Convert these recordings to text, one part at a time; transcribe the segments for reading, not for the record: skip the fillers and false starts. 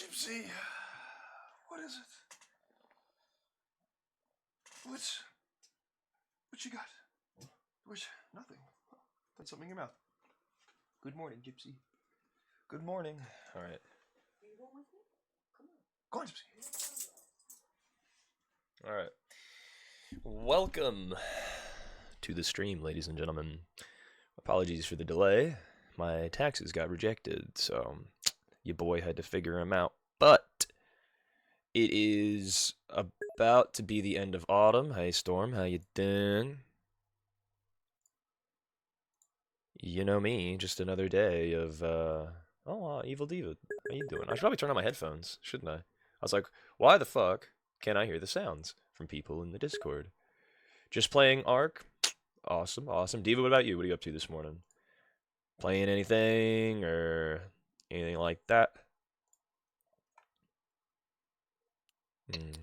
Gypsy, what is it? What you got? Nothing. Put something in your mouth. Good morning, Gypsy. Good morning. All right. Go on, Gypsy. All right. Welcome to the stream, ladies and gentlemen. Apologies for the delay. My taxes got rejected, so your boy had to figure them out. But it is about to be the end of autumn. Hey, Storm, how you doing? You know me, just another day of, Evil Diva. How you doing? I should probably turn on my headphones, shouldn't I? I was like, why the fuck can't I hear the sounds from people in the Discord? Just playing Ark? Awesome, awesome. Diva, what about you? What are you up to this morning? Playing anything or anything like that?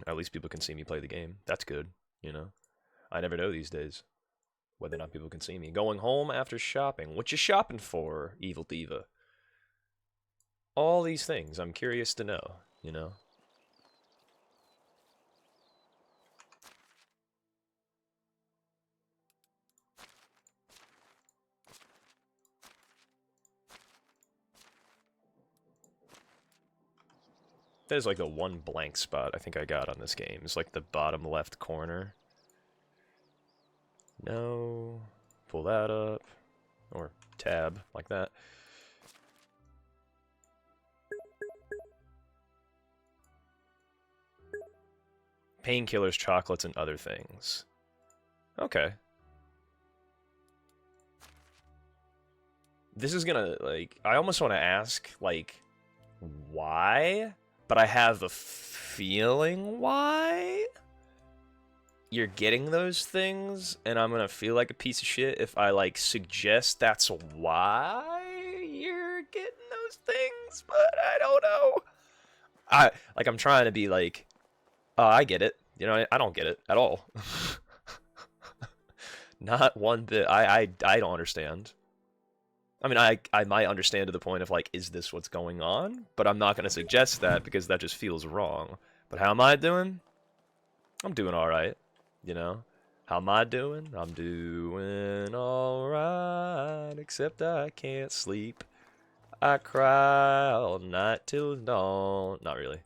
At least people can see me play the game. That's good, you know? I never know these days whether or not people can see me. Going home after shopping. What you shopping for, Evil Diva? All these things I'm curious to know, you know? There's like the one blank spot I think I got on this game. It's like the bottom left corner. No. Pull that up. Or tab, like that. Painkillers, chocolates, and other things. Okay. This is gonna, like, I almost want to ask, like, why? But I have a feeling why you're getting those things, and I'm gonna feel like a piece of shit if I, like, suggest that's why you're getting those things, but I don't know. I'm trying to be like, oh, I get it. You know, I don't get it at all. Not one bit. I don't understand. I mean, I might understand to the point of, like, is this what's going on? But I'm not going to suggest that because that just feels wrong. But how am I doing? I'm doing alright, you know? How am I doing? I'm doing alright, except I can't sleep. I cry all night till dawn. Not really.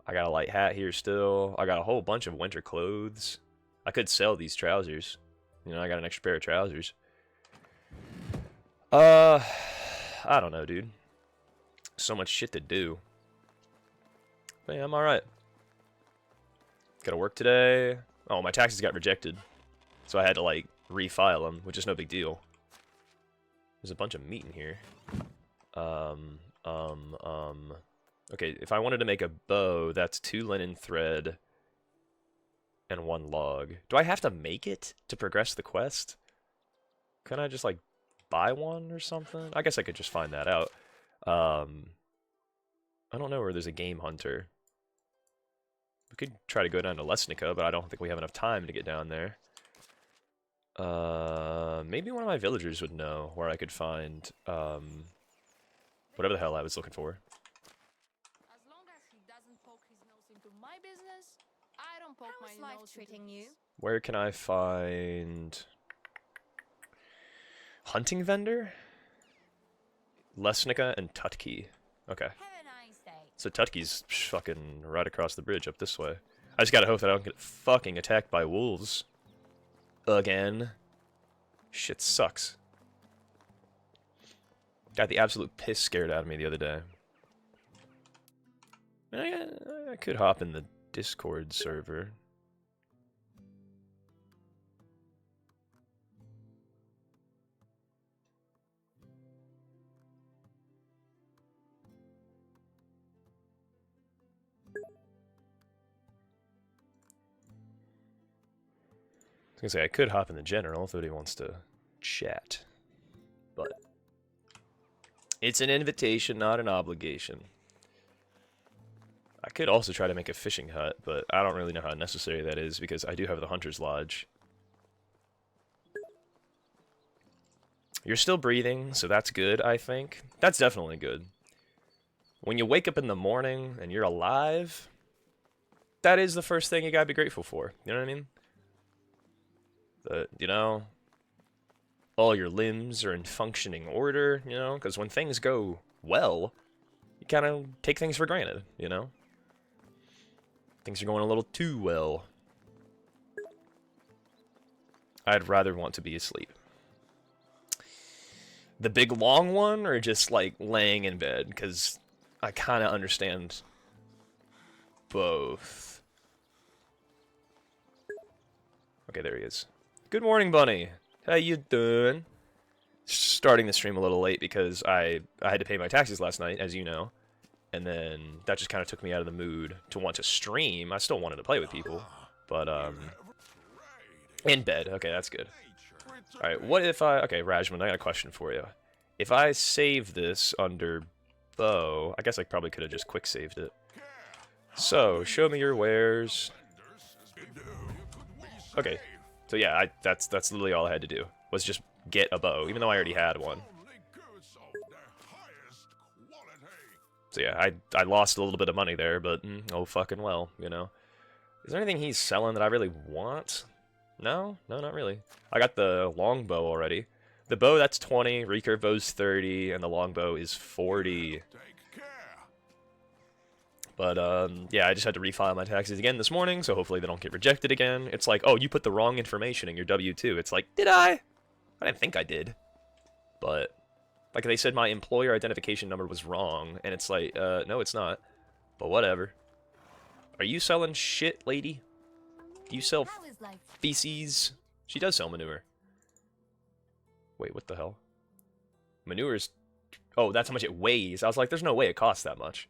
I got a light hat here still. I got a whole bunch of winter clothes. I could sell these trousers. You know, I got an extra pair of trousers. I don't know, dude. So much shit to do. But yeah, I'm alright. Gotta work today. Oh, my taxes got rejected. So I had to, like, refile them, which is no big deal. There's a bunch of meat in here. Okay, if I wanted to make a bow, that's 2 linen thread and 1 log. Do I have to make it to progress the quest? Can I just, like, buy one or something? I guess I could just find that out. I don't know where there's a game hunter. We could try to go down to Lesnica, but I don't think we have enough time to get down there. Maybe one of my villagers would know where I could find, whatever the hell I was looking for. As long as he doesn't poke his nose into my business, I don't poke my nose treating you. Where can I find hunting vendor? Lesnica and Tutki. Okay. Have a nice day. So Tutki's fucking right across the bridge up this way. I just gotta hope that I don't get fucking attacked by wolves. Again. Shit sucks. Got the absolute piss scared out of me the other day. I could hop in the Discord server. I was gonna say, I could hop in the general if anybody wants to chat. But it's an invitation, not an obligation. I could also try to make a fishing hut, but I don't really know how necessary that is because I do have the Hunter's Lodge. You're still breathing, so that's good, I think. That's definitely good. when you wake up in the morning and you're alive, that is the first thing you gotta be grateful for. You know what I mean? You know, all your limbs are in functioning order, you know? Because when things go well, you kind of take things for granted, you know? Things are going a little too well. I'd rather want to be asleep. The big long one, or just like laying in bed? Because I kind of understand both. Okay, there he is. Good morning, Bunny. How you doing? Starting the stream a little late because I had to pay my taxes last night, as you know. And then that just kind of took me out of the mood to want to stream. I still wanted to play with people, but in bed. Okay, that's good. Alright, what if okay, Rajman, I got a question for you. If I save this under bow, I guess I probably could have just quick saved it. So, show me your wares. Okay, so yeah, that's literally all I had to do, was just get a bow, even though I already had one. So yeah, I lost a little bit of money there, but oh fucking well, you know. Is there anything he's selling that I really want? No, not really. I got the longbow already. The bow, that's 20, recurve bow's 30, and the longbow is 40. But, yeah, I just had to refile my taxes again this morning, so hopefully they don't get rejected again. It's like, oh, you put the wrong information in your W-2. It's like, did I? I didn't think I did. But, like, they said my employer identification number was wrong, and it's like, no, it's not. But whatever. Are you selling shit, lady? Do you sell feces? She does sell manure. Wait, what the hell? Manure's... Oh, that's how much it weighs. I was like, there's no way it costs that much.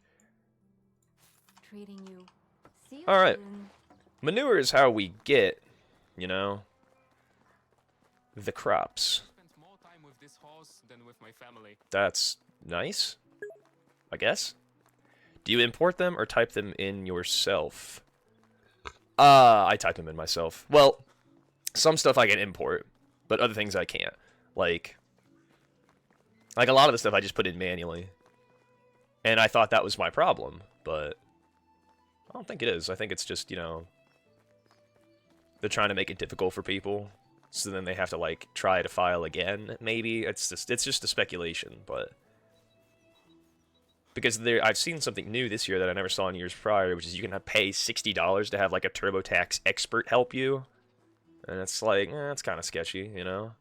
Alright. Manure is how we get, you know, the crops. That's nice, I guess. Do you import them or type them in yourself? I type them in myself. Well, some stuff I can import, but other things I can't. Like a lot of the stuff I just put in manually. And I thought that was my problem, but I don't think it is. I think it's just, you know, they're trying to make it difficult for people, so then they have to, like, try to file again, maybe. It's just a speculation, but... Because I've seen something new this year that I never saw in years prior, which is you can pay $60 to have, like, a TurboTax expert help you. And it's like, it's kind of sketchy, you know?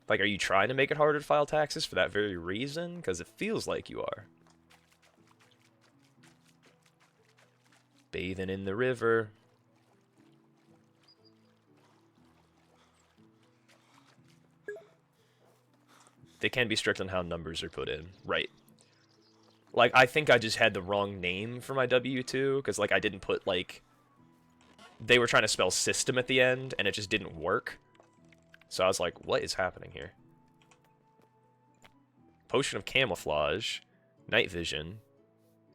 Like, are you trying to make it harder to file taxes for that very reason? Because it feels like you are. Bathing in the river. They can be strict on how numbers are put in. Right. Like, I think I just had the wrong name for my W-2, because, like, I didn't put, like... They were trying to spell system at the end, and it just didn't work. So I was like, what is happening here? Potion of Camouflage. Night Vision.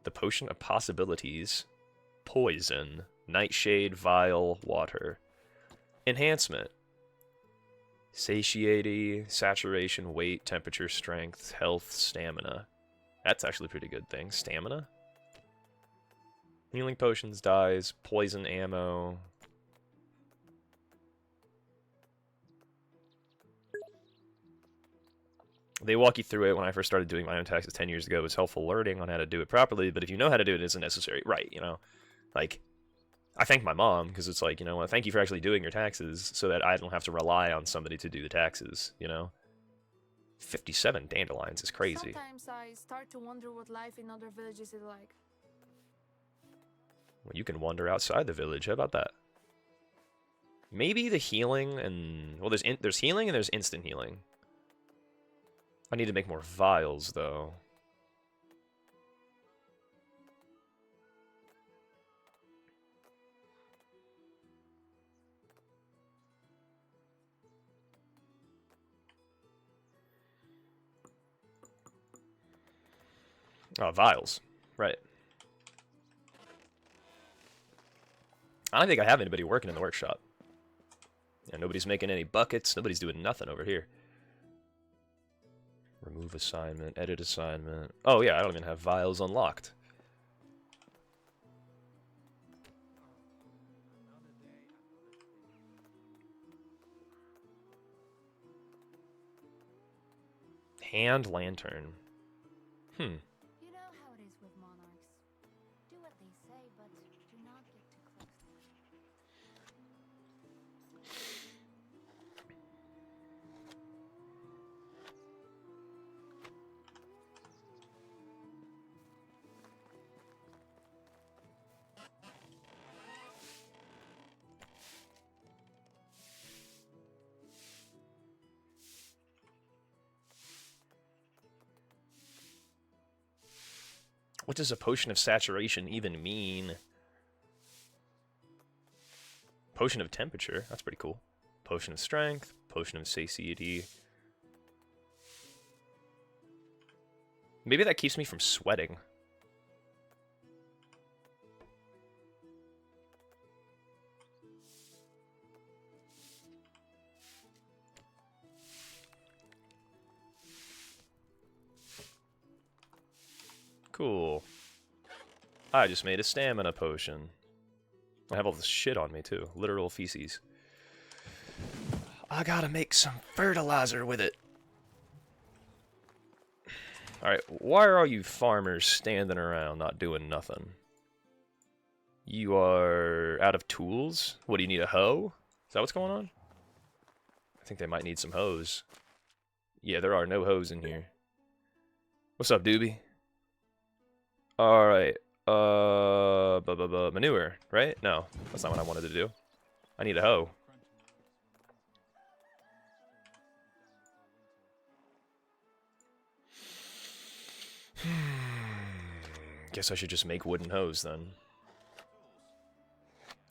The Potion of Possibilities. Poison. Nightshade, Vial, Water. Enhancement. Satiety, Saturation, Weight, Temperature, Strength, Health, Stamina. That's actually a pretty good thing. Stamina? Healing Potions, Dyes, Poison Ammo. They walk you through it when I first started doing my own taxes 10 years ago. It was helpful learning on how to do it properly, but if you know how to do it, it isn't necessary. Right, you know? Like, I thank my mom, because it's like, you know what, thank you for actually doing your taxes, so that I don't have to rely on somebody to do the taxes, you know? 57 dandelions is crazy. Sometimes I start to wonder what life in other villages is like. Well, you can wander outside the village. How about that? Maybe the healing and... Well, there's healing and there's instant healing. I need to make more vials, though. Oh, vials. Right. I don't think I have anybody working in the workshop. Yeah, nobody's making any buckets. Nobody's doing nothing over here. Remove Move assignment, edit assignment. Oh yeah, I don't even have vials unlocked. Hand lantern. Hmm. You know how it is with monarchs. Do what they say, but do not get too close to them. What does a potion of saturation even mean? Potion of temperature. That's pretty cool. Potion of strength. Potion of satiety. Maybe that keeps me from sweating. Cool. I just made a stamina potion. I have all this shit on me too. Literal feces. I gotta make some fertilizer with it. Alright, why are all you farmers standing around not doing nothing? You are out of tools? What, do you need a hoe? Is that what's going on? I think they might need some hoes. Yeah, there are no hoes in here. What's up, doobie? Alright, manure, right? No, that's not what I wanted to do. I need a hoe. Guess I should just make wooden hoes then.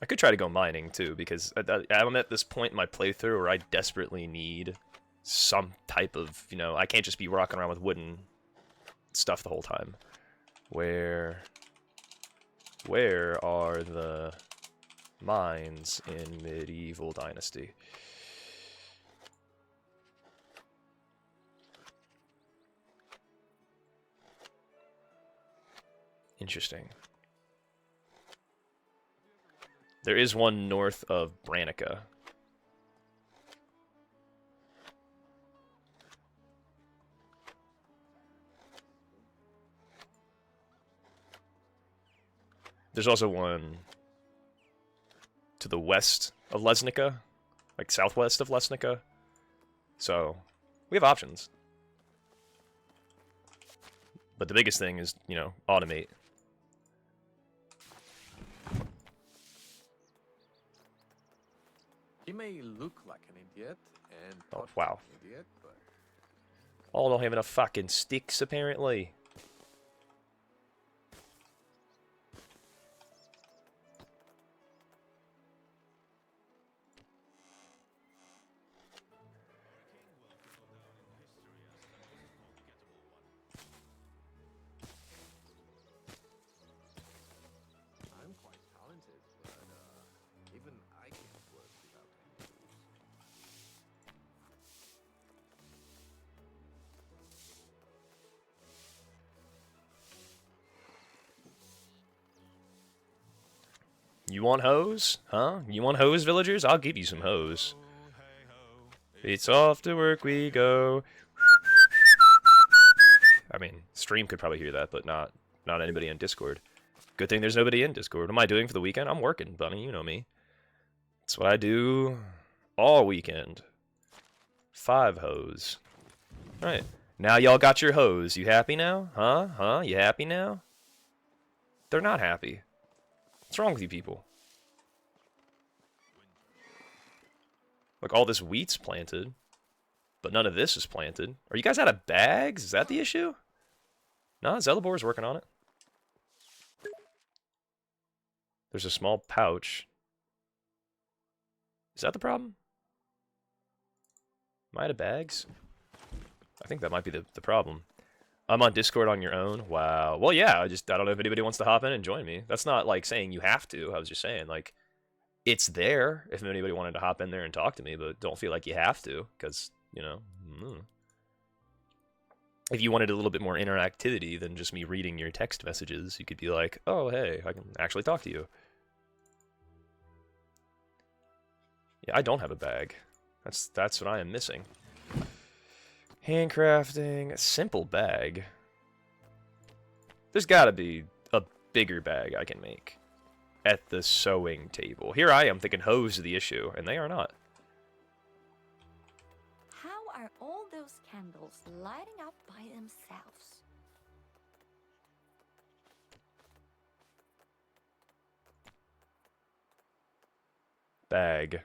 I could try to go mining too, because I'm at this point in my playthrough where I desperately need some type of, you know, I can't just be rocking around with wooden stuff the whole time. Where are the mines in Medieval Dynasty? Interesting. There is one north of Branica. There's also one to the west of Lesnica, like southwest of Lesnica. So, we have options. But the biggest thing is, you know, automate. He may look like an idiot and Oh, wow. an idiot, but Oh, I don't have enough fucking sticks, apparently. I'm quite talented, but even I can't work without any tools. You want hose? Huh? You want hose, villagers? I'll give you some hose. It's off to work we go. I mean, stream could probably hear that, but not anybody in Discord. Good thing there's nobody in Discord. What am I doing for the weekend? I'm working, bunny. You know me. That's what I do all weekend. 5 hose. Alright. Now y'all got your hose. You happy now? Huh? Huh? You happy now? They're not happy. What's wrong with you people? Like, all this wheat's planted, but none of this is planted. Are you guys out of bags? Is that the issue? No, Zelibor's working on it. There's a small pouch. Is that the problem? Am I out of bags? I think that might be the problem. I'm on Discord on your own? Wow. Well, yeah, I don't know if anybody wants to hop in and join me. That's not, like, saying you have to. I was just saying, like, it's there if anybody wanted to hop in there and talk to me, but don't feel like you have to, because, you know. if you wanted a little bit more interactivity than just me reading your text messages, you could be like, oh, hey, I can actually talk to you. Yeah, I don't have a bag. That's what I am missing. Handcrafting, a simple bag. There's gotta be a bigger bag I can make at the sewing table. Here I am thinking hoes are the issue, and they are not. How are all those candles lighting up by themselves? Bag.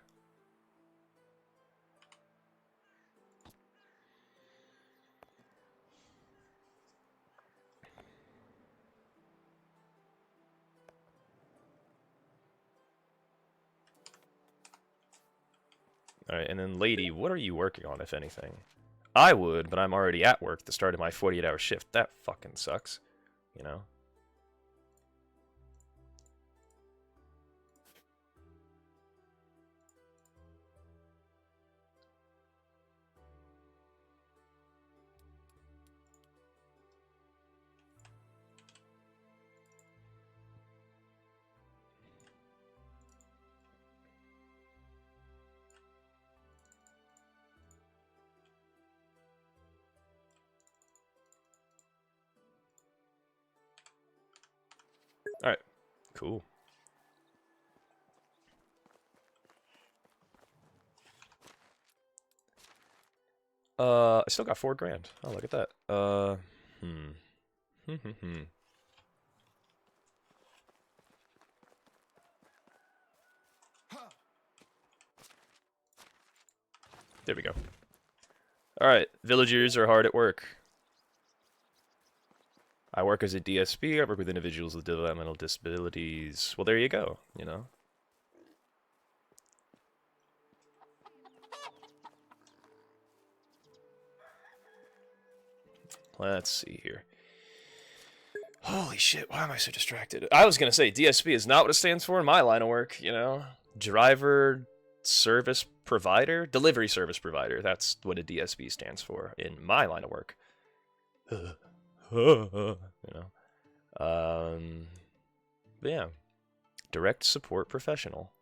Alright, and then lady, what are you working on, if anything? I would, but I'm already at work the start of my 48-hour shift. That fucking sucks. You know? Alright, cool. I still got $4 grand. Oh, look at that. There we go. Alright, villagers are hard at work. I work as a DSP, I work with individuals with developmental disabilities. Well, there you go, you know? Let's see here. Holy shit, why am I so distracted? I was gonna say, DSP is not what it stands for in my line of work, you know? Driver Service Provider? Delivery Service Provider, that's what a DSP stands for in my line of work. You know? But yeah. Direct Support Professional.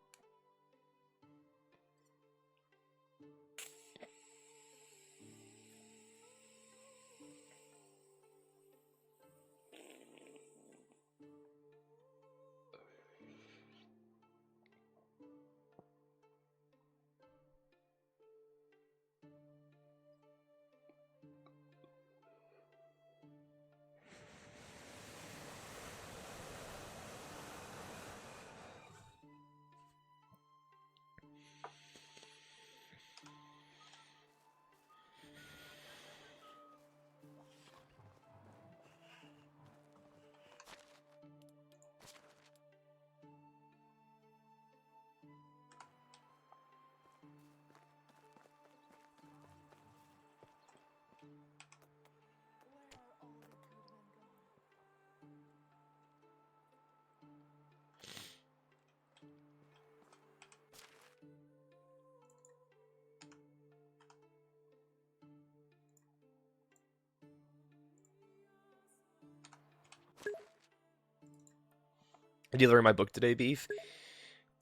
Did you learn my book today, Beef?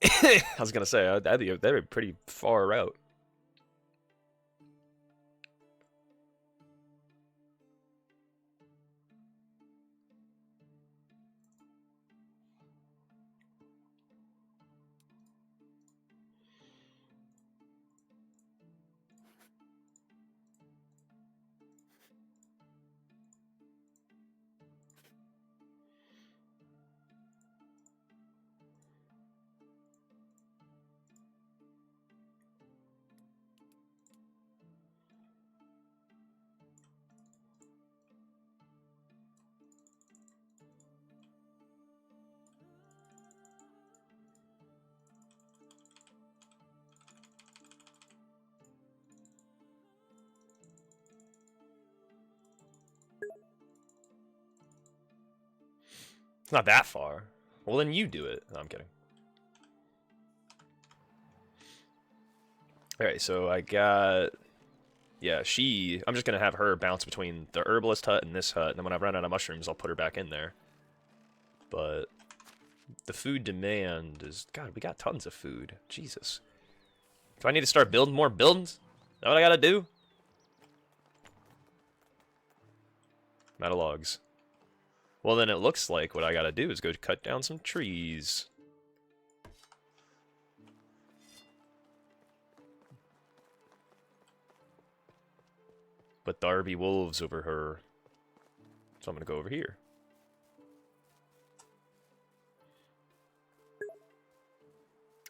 I was gonna say, that'd be pretty far out. It's not that far. Well, then you do it. No, I'm kidding. Alright, so I got Yeah, I'm just gonna have her bounce between the herbalist hut and this hut, and then when I run out of mushrooms, I'll put her back in there. But the food demand is... God, we got tons of food. Jesus. Do I need to start building more buildings? Is that what I gotta do? Metal logs. Well, then it looks like what I gotta do is go cut down some trees. But Darby wolves over her. So I'm gonna go over here.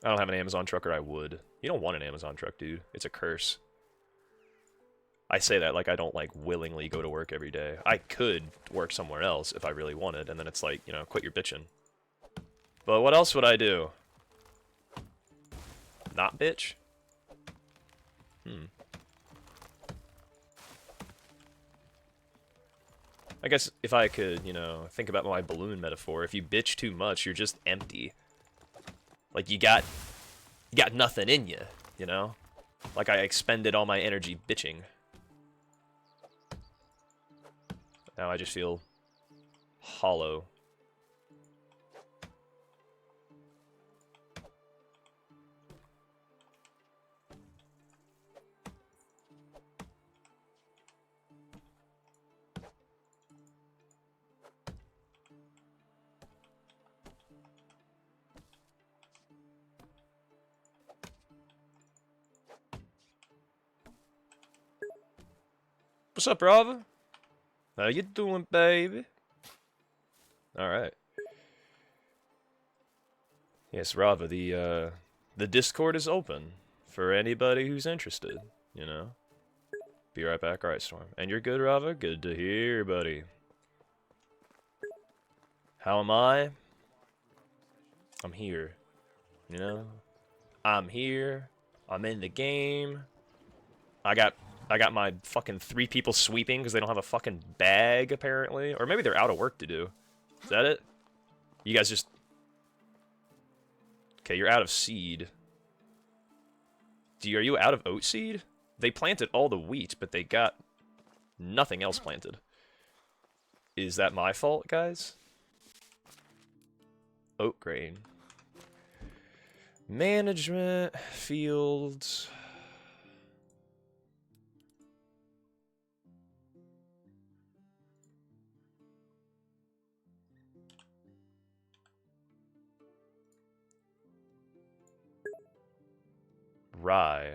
I don't have an Amazon truck, or I would. You don't want an Amazon truck, dude. It's a curse. I say that like I don't like willingly go to work every day. I could work somewhere else if I really wanted, and then it's like, you know, quit your bitching. But what else would I do? Not bitch? I guess if I could, you know, think about my balloon metaphor, if you bitch too much, you're just empty. Like you got nothing in you, you know? Like I expended all my energy bitching. Now I just feel hollow. What's up, Rava? How you doing, baby? Alright. Yes, Rava, the Discord is open for anybody who's interested, you know? Be right back. Alright, Storm. And you're good, Rava? Good to hear, buddy. How am I? I'm here. You know? I'm here. I'm in the game. I got my fucking 3 people sweeping because they don't have a fucking bag, apparently. Or maybe they're out of work to do. Is that it? You guys just... Okay, you're out of seed. Are you out of oat seed? They planted all the wheat, but they got nothing else planted. Is that my fault, guys? Oat grain. Management, fields... Rye.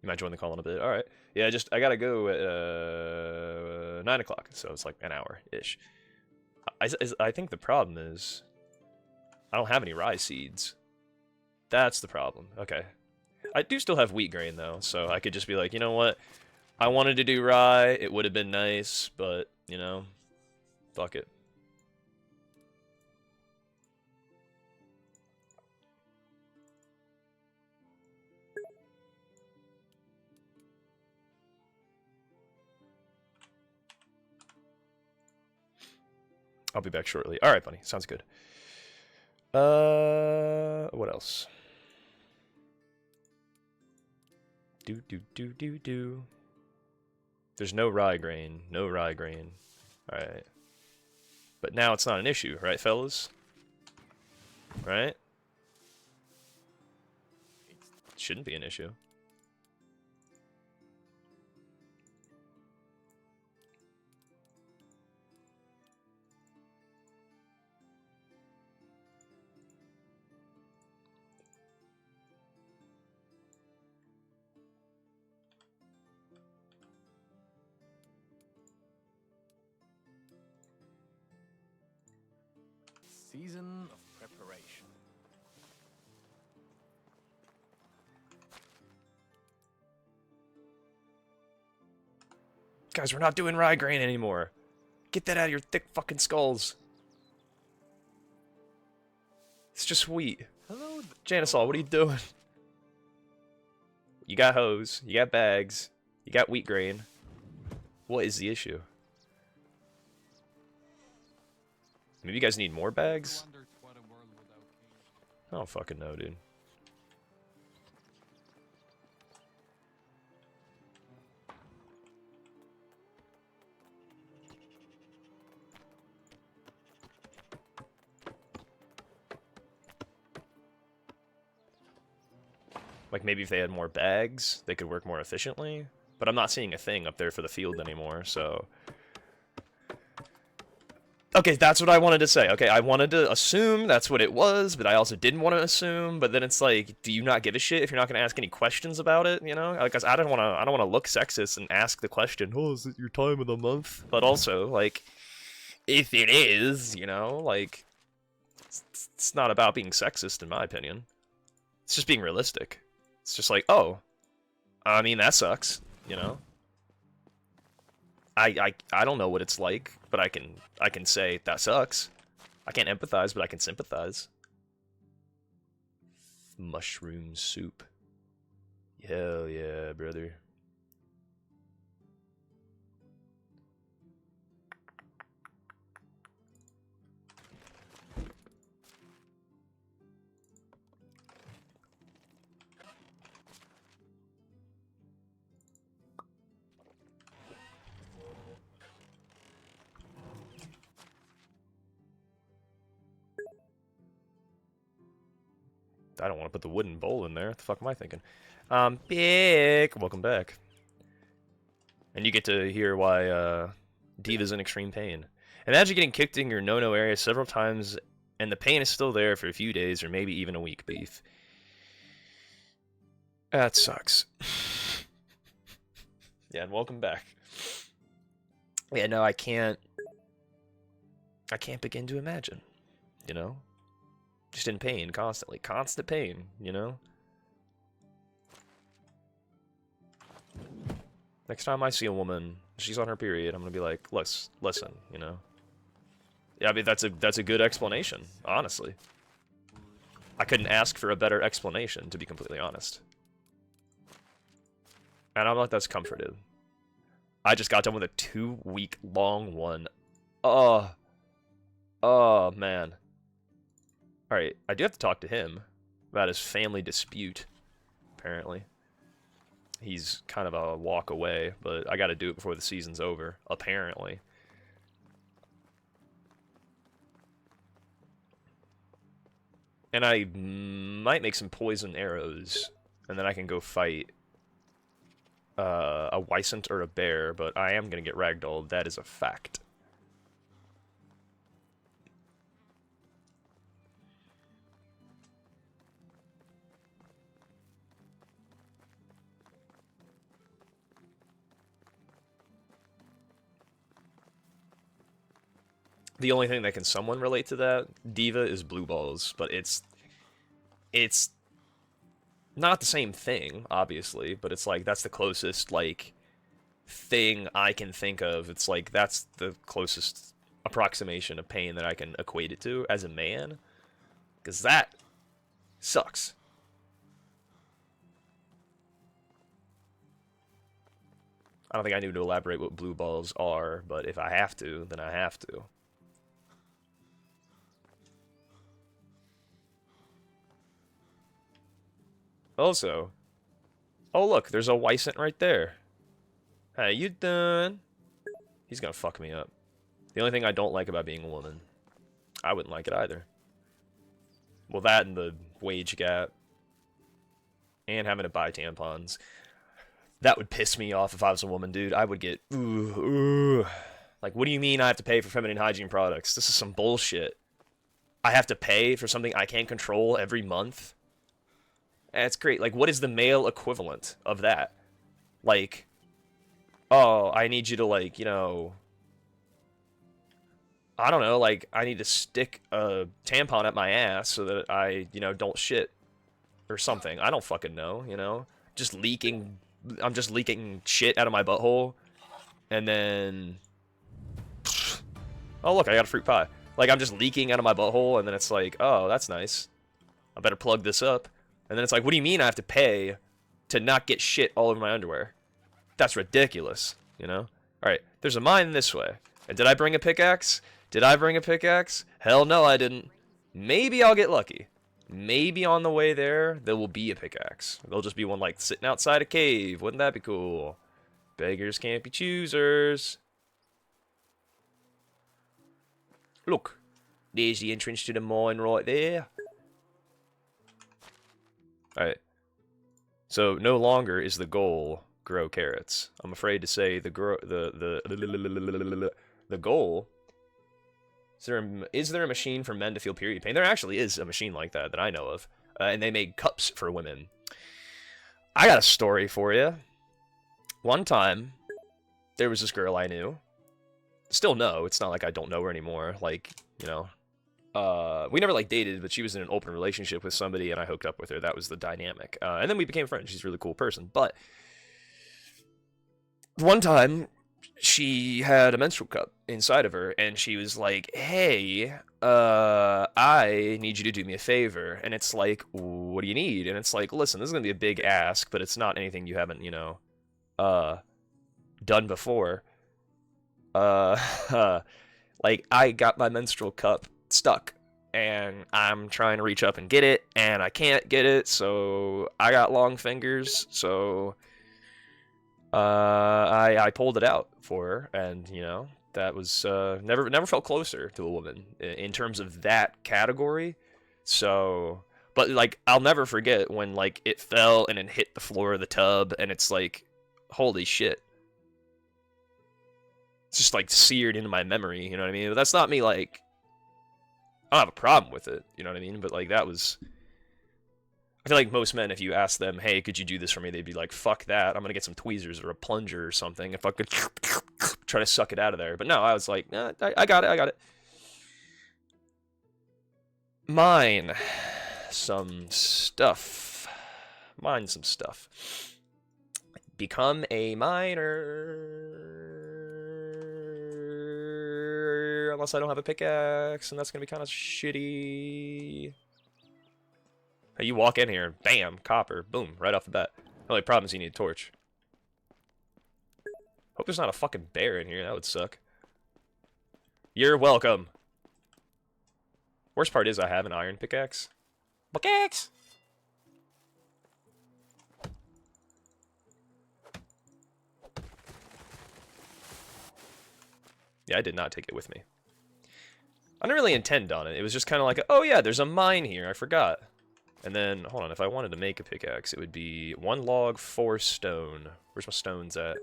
You might join the call in a bit. Alright. Yeah, I gotta go at 9 o'clock, so it's like an hour-ish. I think the problem is I don't have any rye seeds. That's the problem. Okay. I do still have wheat grain, though, so I could just be like, you know what? I wanted to do rye. It would have been nice, but, you know, fuck it. I'll be back shortly. Alright, buddy. Sounds good. What else? Do. There's no rye grain. No rye grain. Alright. But now it's not an issue, right, fellas? Right? It shouldn't be an issue. Season of preparation. Guys, we're not doing rye grain anymore. Get that out of your thick fucking skulls. It's just wheat. Hello. Janisol, what are you doing? You got hose, you got bags, you got wheat grain. What is the issue? Maybe you guys need more bags? I don't fucking know, dude. Like, maybe if they had more bags, they could work more efficiently. But I'm not seeing a thing up there for the field anymore, so... Okay, that's what I wanted to say. Okay, I wanted to assume that's what it was, but I also didn't want to assume. But then it's like, do you not give a shit if you're not going to ask any questions about it? You know, because I don't want to look sexist and ask the question. Oh, is it your time of the month? But also, like, if it is, you know, like, it's not about being sexist in my opinion. It's just being realistic. It's just like, oh, I mean that sucks, you know. I don't know what it's like, but I can say that sucks. I can't empathize, but I can sympathize. Mushroom soup. Hell yeah, brother. I don't want to put the wooden bowl in there. What the fuck am I thinking? Big. Welcome back. And you get to hear why Diva's in extreme pain. Imagine getting kicked in your no-no area several times, and the pain is still there for a few days or maybe even a week, Beef. That sucks. Yeah, and welcome back. Yeah, no, I can't begin to imagine, you know? Just in pain constantly. Constant pain, you know? Next time I see a woman, she's on her period, I'm gonna be like, listen, you know? Yeah, I mean, that's a good explanation, honestly. I couldn't ask for a better explanation, to be completely honest. And I'm like, that's comforted. I just got done with a 2-week long one. Oh, man. Alright, I do have to talk to him about his family dispute, apparently. He's kind of a walk away, but I gotta do it before the season's over, apparently. And I might make some poison arrows, and then I can go fight a Wysant or a bear, but I am gonna get ragdolled, that is a fact. The only thing that can somewhat relate to that, Diva, is blue balls, but it's not the same thing, obviously, but it's like, that's the closest, like, thing I can think of. It's like, that's the closest approximation of pain that I can equate it to as a man, because that sucks. I don't think I need to elaborate what blue balls are, but if I have to, then I have to. Also, oh look, there's a Wysant right there. How you doing? He's gonna fuck me up. The only thing I don't like about being a woman. I wouldn't like it either. Well, that and the wage gap. And having to buy tampons. That would piss me off if I was a woman, dude. I would get, ooh. Like, what do you mean I have to pay for feminine hygiene products? This is some bullshit. I have to pay for something I can't control every month? That's great. Like, what is the male equivalent of that? Like, oh, I need you to, like, you know, I don't know, like, I need to stick a tampon at my ass so that I, you know, don't shit. Or something. I don't fucking know, you know? Just leaking, I'm just leaking shit out of my butthole. And then, oh look, I got a fruit pie. Like, I'm just leaking out of my butthole, and then it's like, oh, that's nice. I better plug this up. And then it's like, what do you mean I have to pay to not get shit all over my underwear? That's ridiculous, you know? Alright, there's a mine this way. And did I bring a pickaxe? Did I bring a pickaxe? Hell no, I didn't. Maybe I'll get lucky. Maybe on the way there will be a pickaxe. There'll just be one, like, sitting outside a cave. Wouldn't that be cool? Beggars can't be choosers. Look, there's the entrance to the mine right there. Alright. So no longer is the goal grow carrots. I'm afraid to say the goal. Is there a machine for men to feel period pain? There actually is a machine like that I know of, and they make cups for women. I got a story for you. One time, there was this girl I knew. Still know. It's not like I don't know her anymore. Like, you know, we never like dated, but she was in an open relationship with somebody, and I hooked up with her. That was the dynamic. And then we became friends. She's a really cool person. But one time, she had a menstrual cup inside of her, and she was like, "Hey, I need you to do me a favor." And it's like, "What do you need?" And it's like, "Listen, this is gonna be a big ask, but it's not anything you haven't, you know, done before. Like, I got my menstrual cup stuck, and I'm trying to reach up and get it, and I can't get it, so I got long fingers, so I pulled it out for her, and, you know, that was, never felt closer to a woman in terms of that category. So, but, like, I'll never forget when, like, it fell and it hit the floor of the tub, and it's like, holy shit. It's just, like, seared into my memory, you know what I mean? But that's not me, like, I don't have a problem with it, you know what I mean? But, like, that was... I feel like most men, if you ask them, hey, could you do this for me? They'd be like, fuck that. I'm going to get some tweezers or a plunger or something if I could try to suck it out of there. But no, I was like, nah, I got it. Mine some stuff. Become a miner. Unless I don't have a pickaxe, and that's going to be kind of shitty. Hey, you walk in here, bam, copper, boom, right off the bat. The only problem is you need a torch. Hope there's not a fucking bear in here, that would suck. You're welcome. Worst part is I have an iron pickaxe. Pickaxe! Yeah, I did not take it with me. I didn't really intend on it. It was just kind of like, oh yeah, there's a mine here, I forgot. And then, hold on, if I wanted to make a pickaxe, it would be 1 log, 4 stone. Where's my stones at?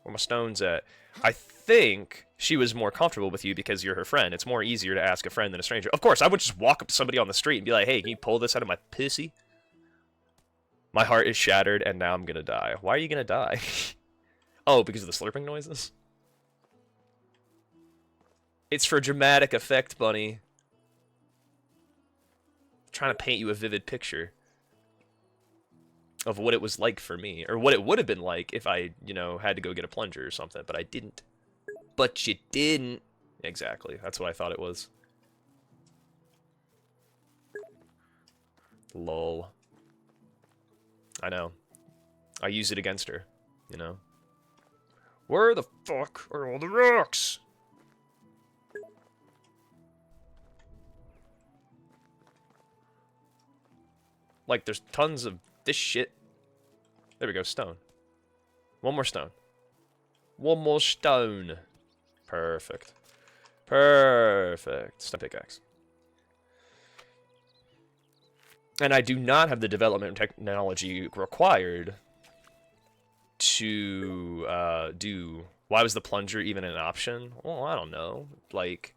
Where my stones at? I think she was more comfortable with you because you're her friend. It's more easier to ask a friend than a stranger. Of course, I would just walk up to somebody on the street and be like, hey, can you pull this out of my pussy? My heart is shattered, and now I'm gonna die. Why are you gonna die? Oh, because of the slurping noises? It's for dramatic effect, bunny. Trying to paint you a vivid picture of what it was like for me, or what it would have been like if I, you know, had to go get a plunger or something, but I didn't. But you didn't. Exactly. That's what I thought it was. Lol. I know. I use it against her, you know. Where the fuck are all the rocks? Like, there's tons of this shit. There we go, stone. 1 more stone. 1 more stone. Perfect. Perfect. Stone pickaxe. And I do not have the development technology required to do... Why was the plunger even an option? Well, I don't know. Like...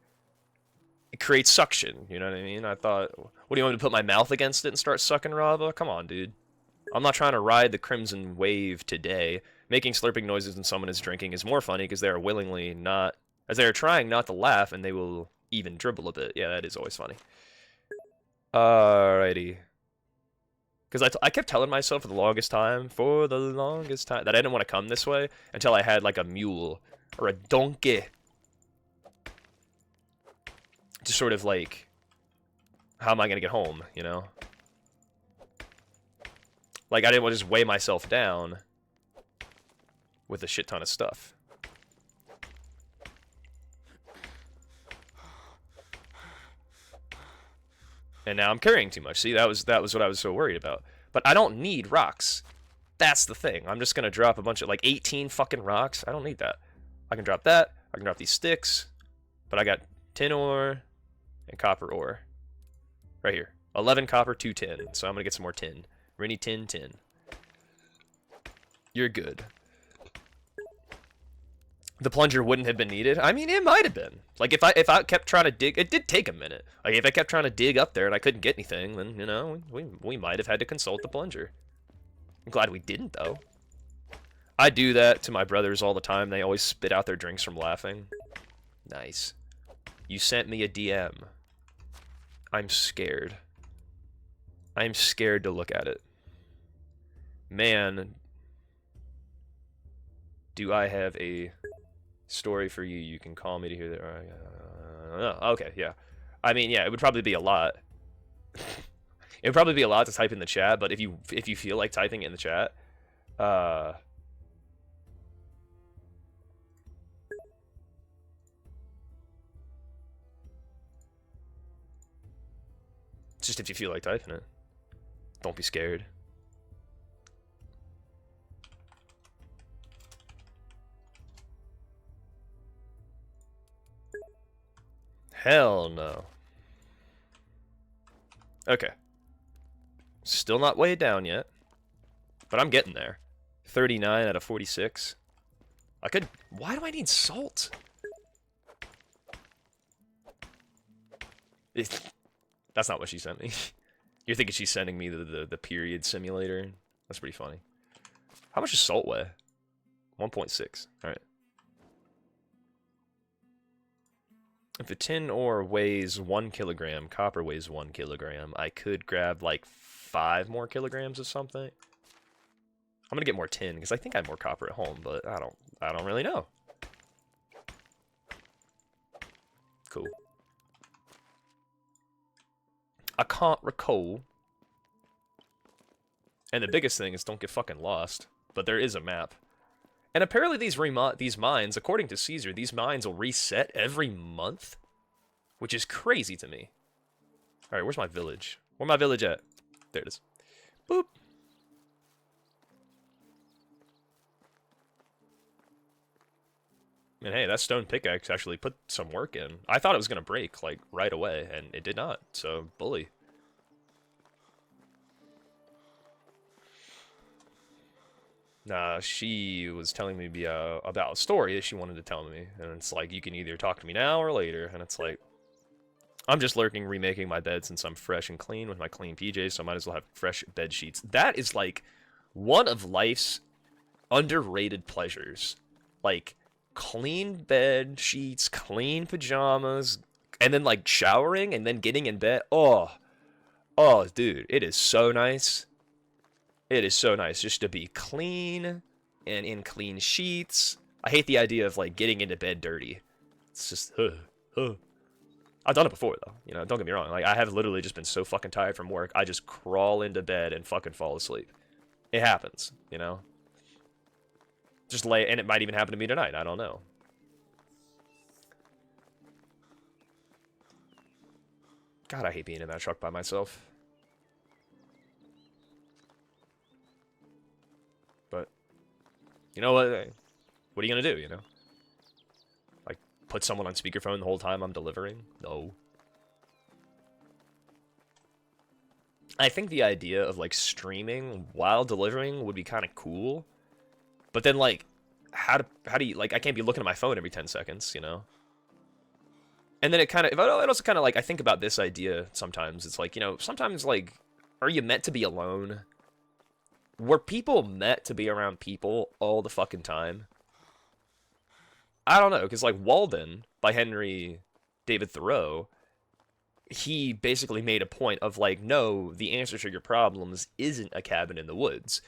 It creates suction, you know what I mean? I thought, what do you want me to put my mouth against it and start sucking lava? Come on, dude. I'm not trying to ride the crimson wave today. Making slurping noises when someone is drinking is more funny because they are willingly not, as they are trying not to laugh, and they will even dribble a bit. Yeah, that is always funny. Alrighty. Because I kept telling myself for the longest time, that I didn't want to come this way until I had like a mule or a donkey. Just sort of like, how am I going to get home, you know? Like, I didn't want to just weigh myself down with a shit ton of stuff. And now I'm carrying too much. See, that was what I was so worried about. But I don't need rocks. That's the thing. I'm just going to drop a bunch of, like, 18 fucking rocks. I don't need that. I can drop that. I can drop these sticks. But I got tin ore and copper ore. Right here. 11 copper, 2 tin. So I'm going to get some more tin. We're going to need tin. You're good. The plunger wouldn't have been needed. I mean, it might have been. Like, if I kept trying to dig, it did take a minute. Like, if I kept trying to dig up there and I couldn't get anything, then, you know, we might have had to consult the plunger. I'm glad we didn't, though. I do that to my brothers all the time. They always spit out their drinks from laughing. Nice. You sent me a DM. I'm scared. I'm scared to look at it. Man, do I have a story for you? You can call me to hear that. Okay, yeah. I mean, yeah, it would probably be a lot. It would probably be a lot to type in the chat, but if you feel like typing it in the chat, just if you feel like typing it. Don't be scared. Hell no. Okay. Still not way down yet. But I'm getting there. 39 out of 46. I could... Why do I need salt? That's not what she sent me. You're thinking she's sending me the period simulator? That's pretty funny. How much does salt weigh? 1.6. Alright. If a tin ore weighs 1 kilogram, copper weighs 1 kilogram, I could grab like 5 more kilograms of something. I'm gonna get more tin because I think I have more copper at home, but I don't really know. Cool. I can't recall. And the biggest thing is don't get fucking lost. But there is a map. And apparently these mines, according to Caesar, these mines will reset every month. Which is crazy to me. Alright, where's my village? Where's my village at? There it is. Boop. And hey, that stone pickaxe actually put some work in. I thought it was going to break, like, right away, and it did not. So, bully. Nah, she was telling me about a story that she wanted to tell me. And it's like, you can either talk to me now or later. And it's like, I'm just lurking, remaking my bed since I'm fresh and clean with my clean PJs, so I might as well have fresh bed sheets. That is, like, one of life's underrated pleasures. Like... clean bed sheets, clean pajamas, and then like showering and then getting in bed. Oh, dude, it is so nice. It is so nice just to be clean and in clean sheets. I hate the idea of like getting into bed dirty. It's just, I've done it before though. You know, don't get me wrong. Like I have literally just been so fucking tired from work. I just crawl into bed and fucking fall asleep. It happens, you know. Just lay, and it might even happen to me tonight. I don't know. God, I hate being in that truck by myself. But, you know what? What are you gonna do, you know? Like, put someone on speakerphone the whole time I'm delivering? No. I think the idea of, like, streaming while delivering would be kind of cool. But then, like, how do you, like, I can't be looking at my phone every 10 seconds, you know? And then it also kind of, like, I think about this idea sometimes. It's like, you know, sometimes, like, are you meant to be alone? Were people meant to be around people all the fucking time? I don't know, because, like, Walden, by Henry David Thoreau, he basically made a point of, like, no, the answer to your problems isn't a cabin in the woods.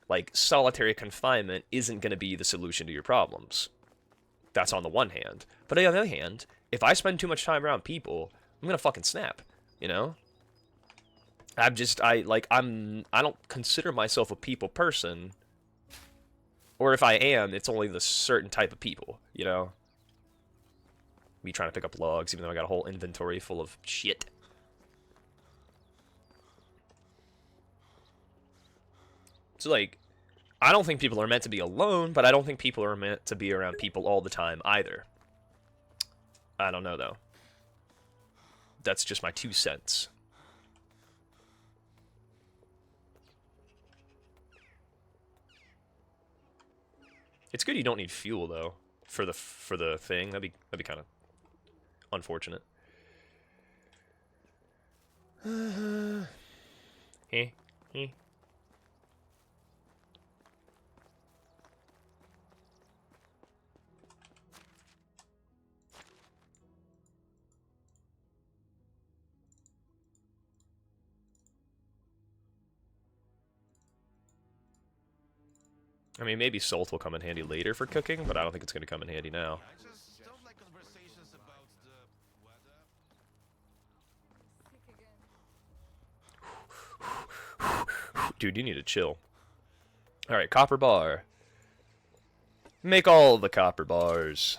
Like, solitary confinement isn't going to be the solution to your problems. That's on the one hand. But on the other hand, if I spend too much time around people, I'm going to fucking snap, you know? I don't consider myself a people person. Or if I am, it's only the certain type of people, you know? Me trying to pick up logs, even though I got a whole inventory full of shit. So, like, I don't think people are meant to be alone, but I don't think people are meant to be around people all the time either. I don't know, though. That's just my 2 cents. It's good you don't need fuel though for the thing. That'd be kind of unfortunate. Heh, heh. I mean, maybe salt will come in handy later for cooking, but I don't think it's going to come in handy now. I just don't like conversations about the weather. Dude, you need to chill. Alright, copper bar. Make all the copper bars.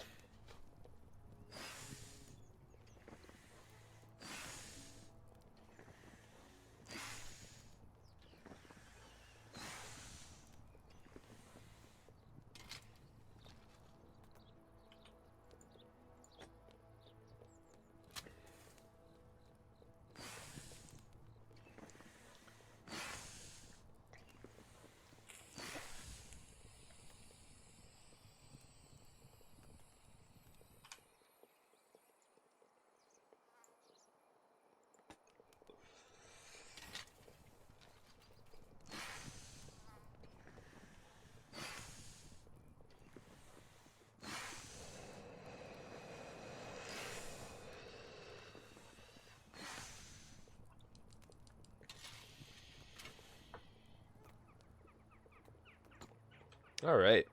Alright.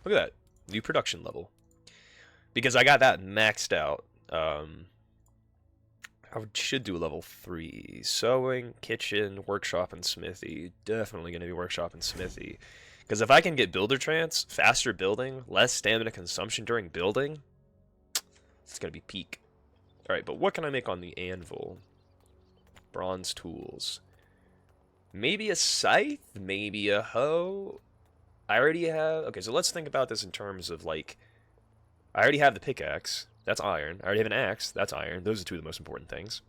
Look at that. New production level. Because I got that maxed out. I should do a level 3. Sewing, kitchen, workshop, and smithy. Definitely going to be workshop and smithy. Because if I can get builder trance, faster building, less stamina consumption during building, it's going to be peak. Alright, but what can I make on the anvil? Bronze tools. Maybe a scythe? Maybe a hoe? I already have... Okay, so let's think about this in terms of, like... I already have the pickaxe. That's iron. I already have an axe. That's iron. Those are two of the most important things.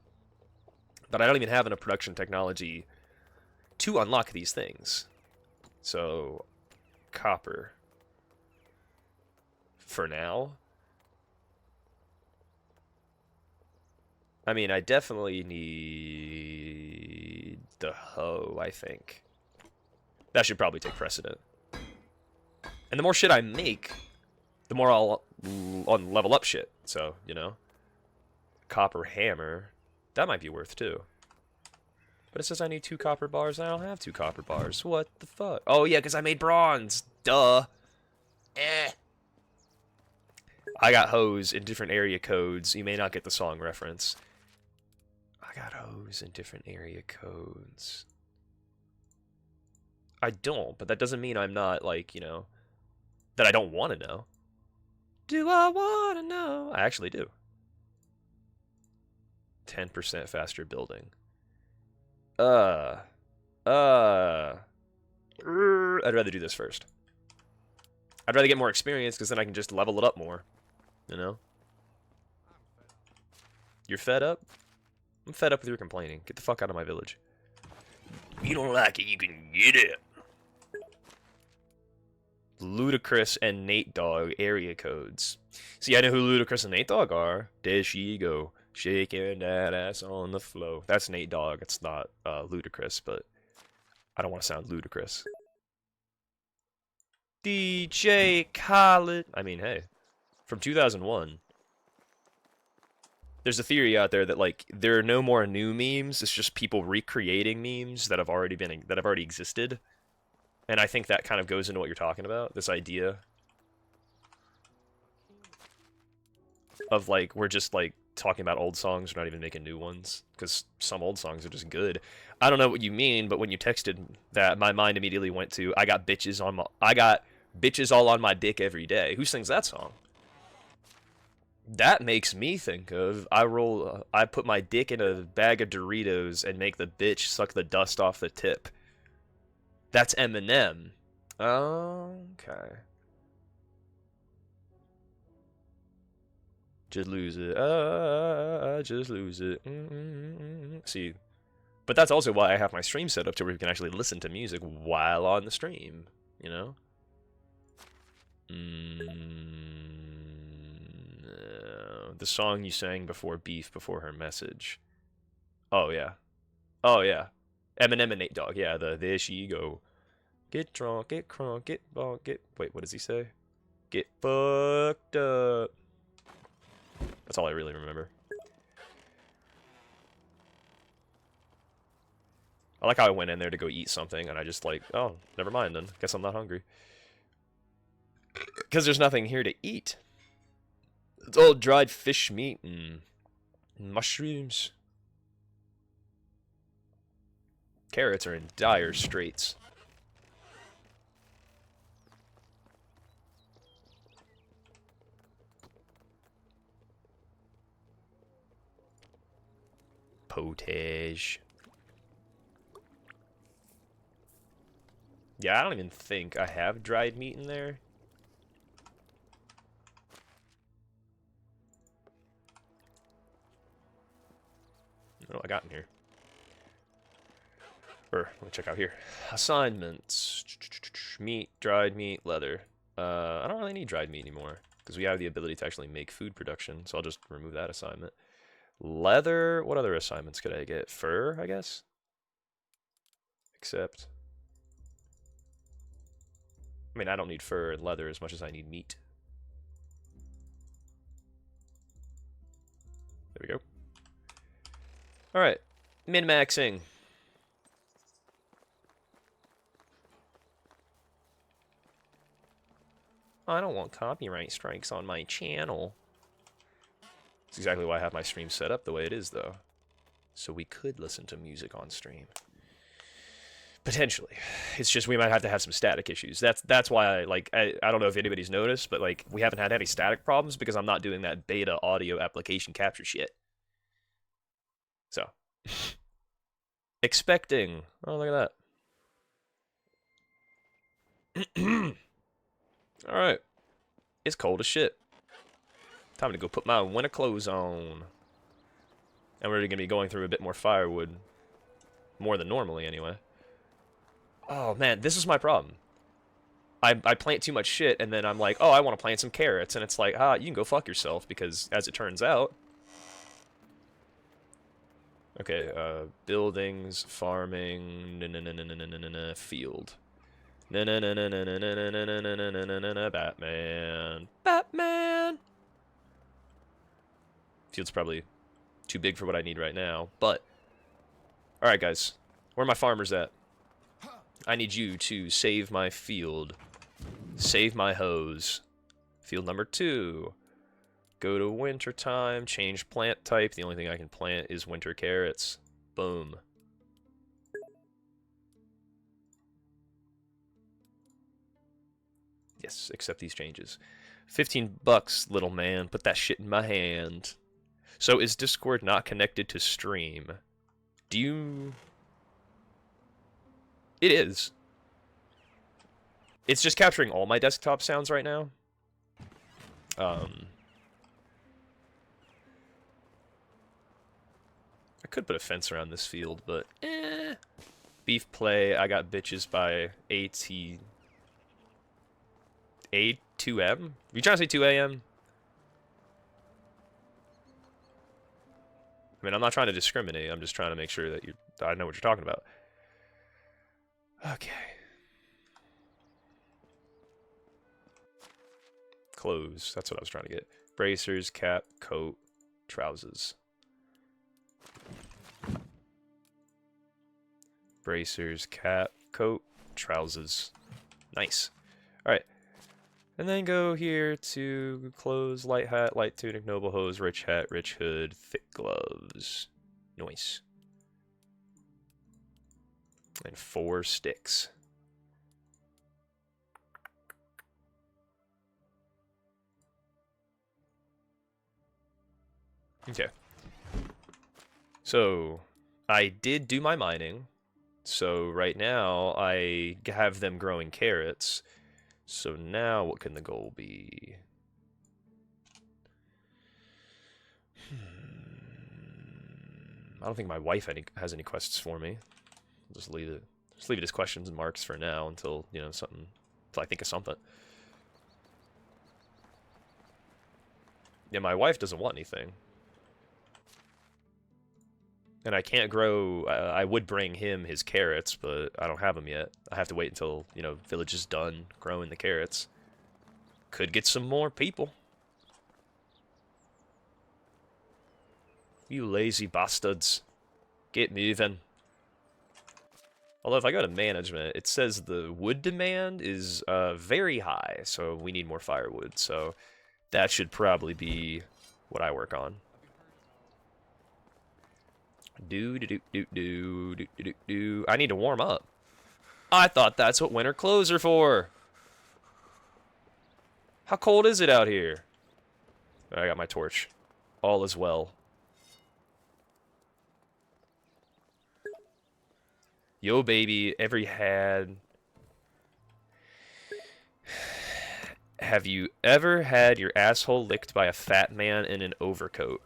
But I don't even have enough production technology to unlock these things. So, copper. For now. I mean, I definitely need the hoe, I think. That should probably take precedent. And the more shit I make, the more I'll level up shit. So, you know. Copper hammer. That might be worth too. But it says I need 2 copper bars, and I don't have 2 copper bars. What the fuck? Oh, yeah, because I made bronze. Duh. I got hoes in different area codes. You may not get the song reference. I got hoes in different area codes. I don't, but that doesn't mean I'm not, like, you know, that I don't want to know. Do I want to know? I actually do. 10% faster building. I'd rather do this first. I'd rather get more experience, because then I can just level it up more. You know? You're fed up? I'm fed up with your complaining. Get the fuck out of my village. You don't like it, you can get it. Ludacris and Nate Dogg area codes. See, I know who Ludacris and Nate Dogg are. There she go, shaking that ass on the floor. That's Nate Dogg. It's not Ludacris, but I don't want to sound ludicrous. DJ Khaled. I mean, hey, from 2001. There's a theory out there that, like, there are no more new memes. It's just people recreating memes that have already existed. And I think that kind of goes into what you're talking about. This idea of, like, we're just, like, talking about old songs. We're not even making new ones. Because some old songs are just good. I don't know what you mean, but when you texted that, my mind immediately went to, I got bitches all on my dick every day. Who sings that song? That makes me think of, I put my dick in a bag of Doritos and make the bitch suck the dust off the tip. That's Eminem. Okay. Just lose it. Just lose it. See, but that's also why I have my stream set up to where you can actually listen to music while on the stream, you know? The song you sang before beef, before her message. Oh, yeah. Oh, yeah. Eminem and Nate Dogg. Yeah, there she go. Get drunk, get crunk, get bonk, get... Wait, what does he say? Get fucked up. That's all I really remember. I like how I went in there to go eat something, and I just like, oh, never mind then. Guess I'm not hungry. Because there's nothing here to eat. It's all dried fish meat and mushrooms. Carrots are in dire straits. Potage. Yeah, I don't even think I have dried meat in there. What do I got in here? Let me check out here. Assignments. Meat, dried meat, leather. I don't really need dried meat anymore, because we have the ability to actually make food production, so I'll just remove that assignment. Leather, what other assignments could I get? Fur, I guess? Except... I mean, I don't need fur and leather as much as I need meat. There we go. Alright. Min-maxing. I don't want copyright strikes on my channel. That's exactly why I have my stream set up the way it is, though. So we could listen to music on stream. Potentially. It's just we might have to have some static issues. That's why I don't know if anybody's noticed, but like we haven't had any static problems because I'm not doing that beta audio application capture shit. So expecting. Oh, look at that. Alright. It's cold as shit. Time to go put my winter clothes on. And we're gonna be going through a bit more firewood. More than normally anyway. Oh, man, this is my problem. I plant too much shit, and then I'm like, oh, I want to plant some carrots. And it's like, you can go fuck yourself, because as it turns out... Okay, buildings, farming, field. Batman. Batman! Field's probably too big for what I need right now, but... Alright, guys. Where are my farmers at? I need you to save my field. Save my hose. Field number 2. Go to winter time, change plant type. The only thing I can plant is winter carrots. Boom. Yes, accept these changes. 15 bucks, little man. Put that shit in my hand. So is Discord not connected to stream? Do you... It is. It's just capturing all my desktop sounds right now. I could put a fence around this field, but Beef play, I got bitches by A2M? You trying to say 2 a.m.? I mean, I'm not trying to discriminate. I'm just trying to make sure that I know what you're talking about. Okay. Clothes. That's what I was trying to get. Bracers, cap, coat, trousers. Bracers, cap, coat, trousers. Nice. Alright. And then go here to clothes, light hat, light tunic, noble hose, rich hat, rich hood, thick gloves. Nice. And 4 sticks. Okay. So, I did do my mining. So, right now, I have them growing carrots. So now, what can the goal be? I don't think my wife has any quests for me. I'll just leave it. Just leave it as questions and marks for now until, you know, something. Until I think of something. Yeah, my wife doesn't want anything. And I can't grow... I would bring him his carrots, but I don't have them yet. I have to wait until, you know, village is done growing the carrots. Could get some more people. You lazy bastards. Get moving. Although if I go to management, it says the wood demand is very high, so we need more firewood. So that should probably be what I work on. I need to warm up. I thought that's what winter clothes are for. How cold is it out here? I got my torch. All is well. Yo, baby, have you ever had your asshole licked by a fat man in an overcoat?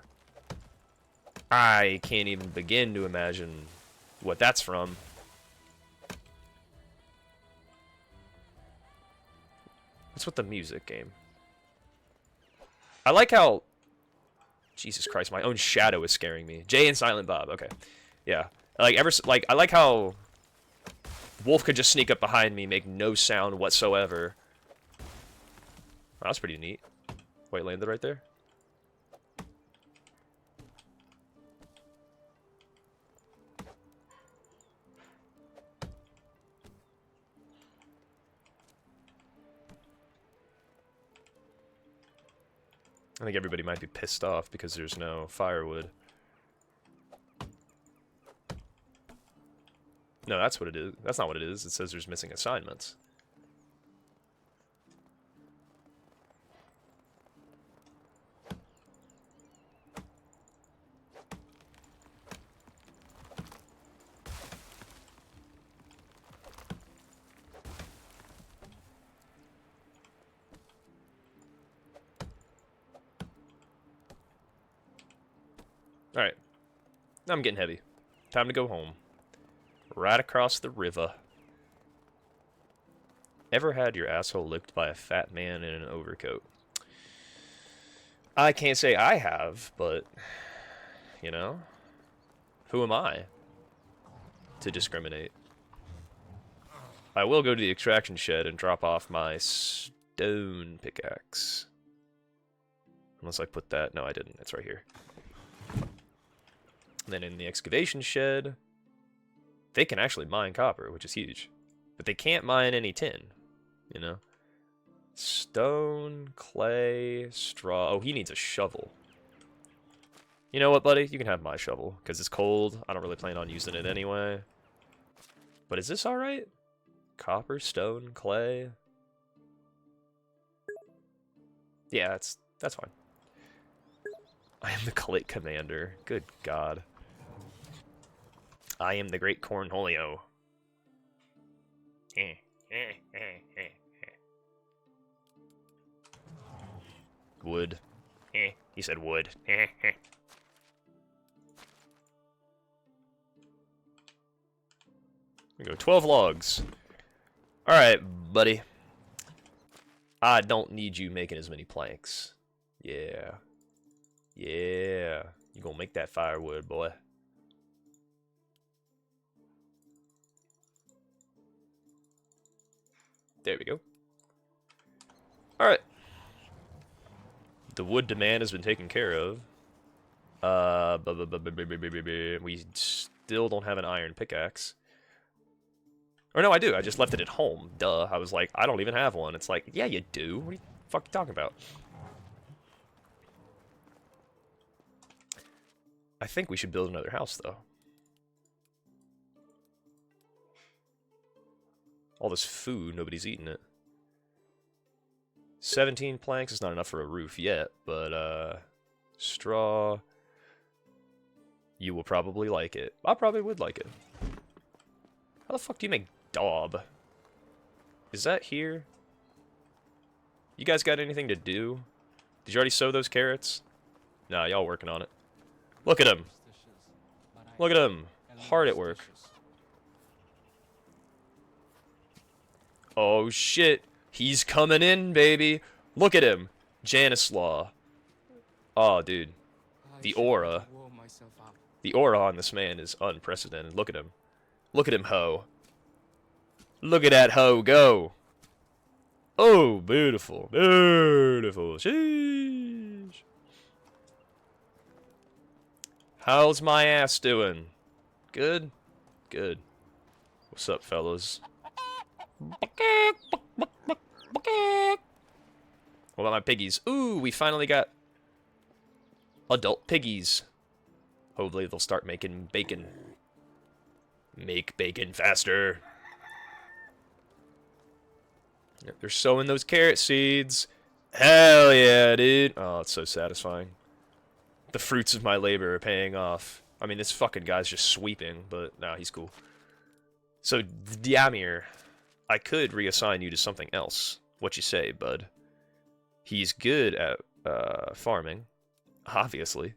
I can't even begin to imagine what that's from. What's with the music game? I like how... Jesus Christ, my own shadow is scaring me. Jay and Silent Bob, okay. Yeah. I like how... Wolf could just sneak up behind me, make no sound whatsoever. Oh, that's pretty neat. Wait, landed right there? I think everybody might be pissed off because there's no firewood. No, that's what it is. That's not what it is. It says there's missing assignments. Alright. I'm getting heavy. Time to go home. Right across the river. Ever had your asshole licked by a fat man in an overcoat? I can't say I have, but, you know, who am I to discriminate? I will go to the extraction shed and drop off my stone pickaxe. Unless I put that... No, I didn't. It's right here. And then in the excavation shed... They can actually mine copper, which is huge. But they can't mine any tin, you know? Stone, clay, straw... Oh, he needs a shovel. You know what, buddy? You can have my shovel, because it's cold. I don't really plan on using it anyway. But is this alright? Copper, stone, clay... Yeah, that's fine. I am the Clit Commander. Good God. I am the Great Cornholio. Wood. He said wood. We go 12 logs. Alright, buddy. I don't need you making as many planks. Yeah. Yeah. You gonna make that firewood, boy. There we go. Alright. The wood demand has been taken care of. We still don't have an iron pickaxe. Or no, I do. I just left it at home. Duh. I was like, I don't even have one. It's like, yeah, you do. What are you fucking talking about? I think we should build another house, though. All this food, nobody's eating it. 17 planks is not enough for a roof yet, but, straw... You will probably like it. I probably would like it. How the fuck do you make daub? Is that here? You guys got anything to do? Did you already sow those carrots? Nah, y'all working on it. Look at him! Look at him! Hard at work. Oh shit! He's coming in, baby! Look at him! Janislaw. Oh, dude. I The should aura. wore myself out. The aura on this man is unprecedented. Look at him. Look at him, ho. Look at that ho go. Oh, beautiful. Beautiful. Sheesh. How's my ass doing? Good? Good. What's up, fellas? What about my piggies? Ooh, we finally got adult piggies. Hopefully they'll start making bacon. Make bacon faster. Yep, they're sowing those carrot seeds. Hell yeah, dude. Oh, it's so satisfying. The fruits of my labor are paying off. I mean, this fucking guy's just sweeping, but nah, he's cool. So, Diamir, I could reassign you to something else. What you say, bud? He's good at farming, obviously.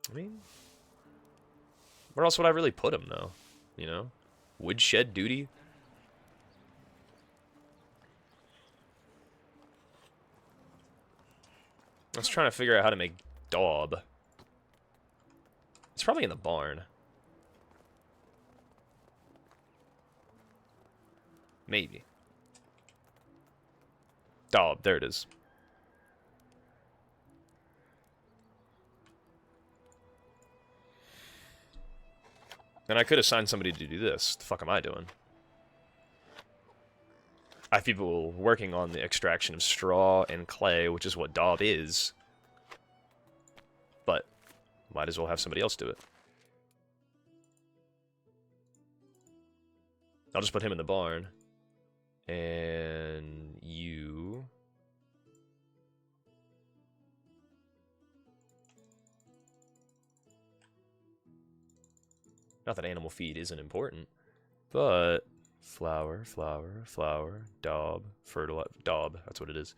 I mean, where else would I really put him, though? You know? Woodshed duty? I was trying to figure out how to make daub. It's probably in the barn. Maybe. Daub, there it is. Then I could assign somebody to do this. The fuck am I doing? I have people working on the extraction of straw and clay, which is what daub is. But might as well have somebody else do it. I'll just put him in the barn. And you... Not that animal feed isn't important, but... Flour, flour, flour, daub, fertilizer, daub, that's what it is.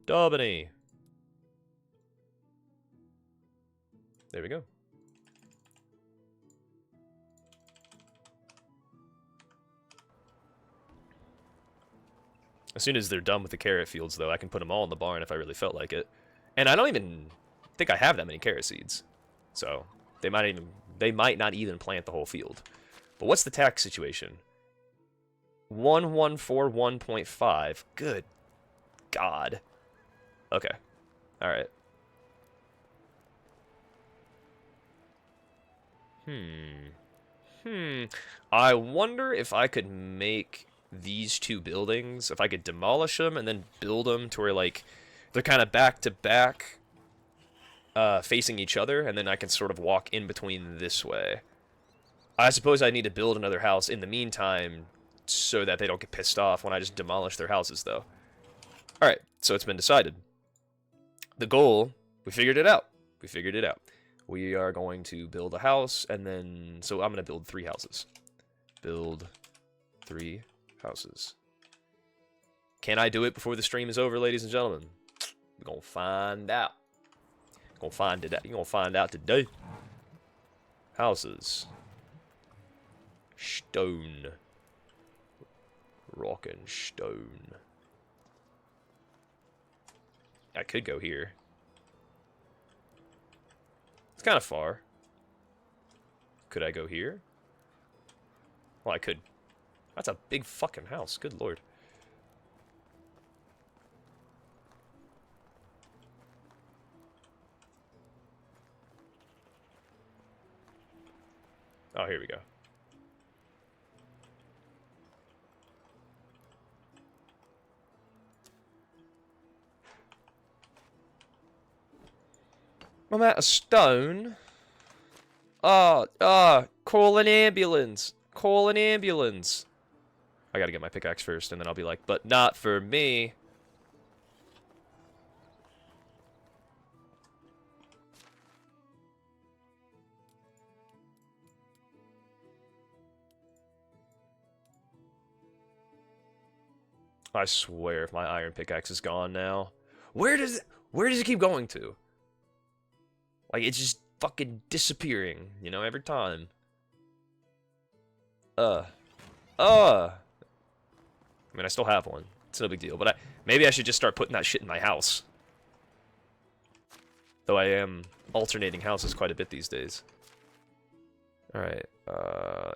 Daubany! There we go. As soon as they're done with the carrot fields, though, I can put them all in the barn if I really felt like it. And I don't even think I have that many carrot seeds. So, they might not even plant the whole field. But what's the tax situation? 1141.5. Good God. Okay. Alright. I wonder if I could make these two buildings, if I could demolish them and then build them to where, like, they're kind of back to back, facing each other, and then I can sort of walk in between this way. I suppose I need to build another house in the meantime so that they don't get pissed off when I just demolish their houses, though. Alright, so it's been decided. The goal, we figured it out. We figured it out. We are going to build a house, and then... So I'm going to build 3 houses. Build 3 houses. Can I do it before the stream is over, ladies and gentlemen? We're going to find out. You're going to find out today. Houses. Stone. Rock and stone. I could go here. It's kind of far. Could I go here? Well, I could. That's a big fucking house. Good lord. Oh, here we go. I'm out of stone. Call an ambulance. Call an ambulance. I gotta get my pickaxe first, and then I'll be like, but not for me. I swear if my iron pickaxe is gone now. Where does it keep going to? Like, it's just fucking disappearing, you know, every time. I mean, I still have one. It's no big deal. But maybe I should just start putting that shit in my house. Though I am alternating houses quite a bit these days. Alright.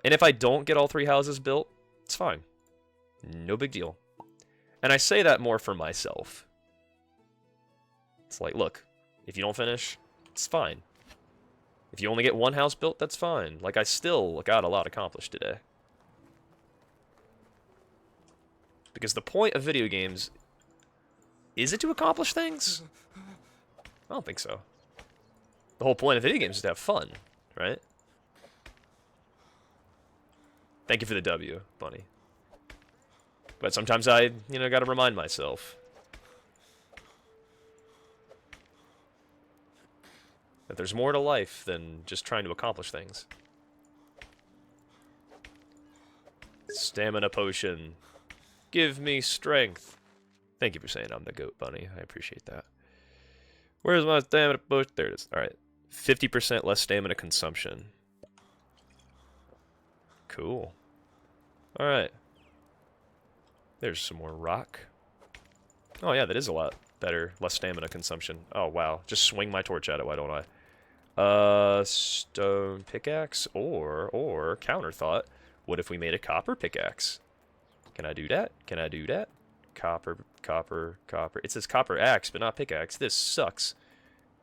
And if I don't get all 3 houses built, it's fine. No big deal. And I say that more for myself. It's like, look, if you don't finish, it's fine. If you only get 1 house built, that's fine. Like, I still got a lot accomplished today. Because the point of video games... Is it to accomplish things? I don't think so. The whole point of video games is to have fun, right? Thank you for the W, Bunny. But sometimes I, gotta remind myself that there's more to life than just trying to accomplish things. Stamina potion. Give me strength. Thank you for saying I'm the goat, Bunny. I appreciate that. Where's my stamina potion? There it is. Alright. 50% less stamina consumption. Cool. Alright. There's some more rock. Oh yeah, that is a lot better. Less stamina consumption. Oh wow. Just swing my torch at it, why don't I? Stone pickaxe or counter thought. What if we made a copper pickaxe? Can I do that? Can I do that? Copper. It says copper axe, but not pickaxe. This sucks.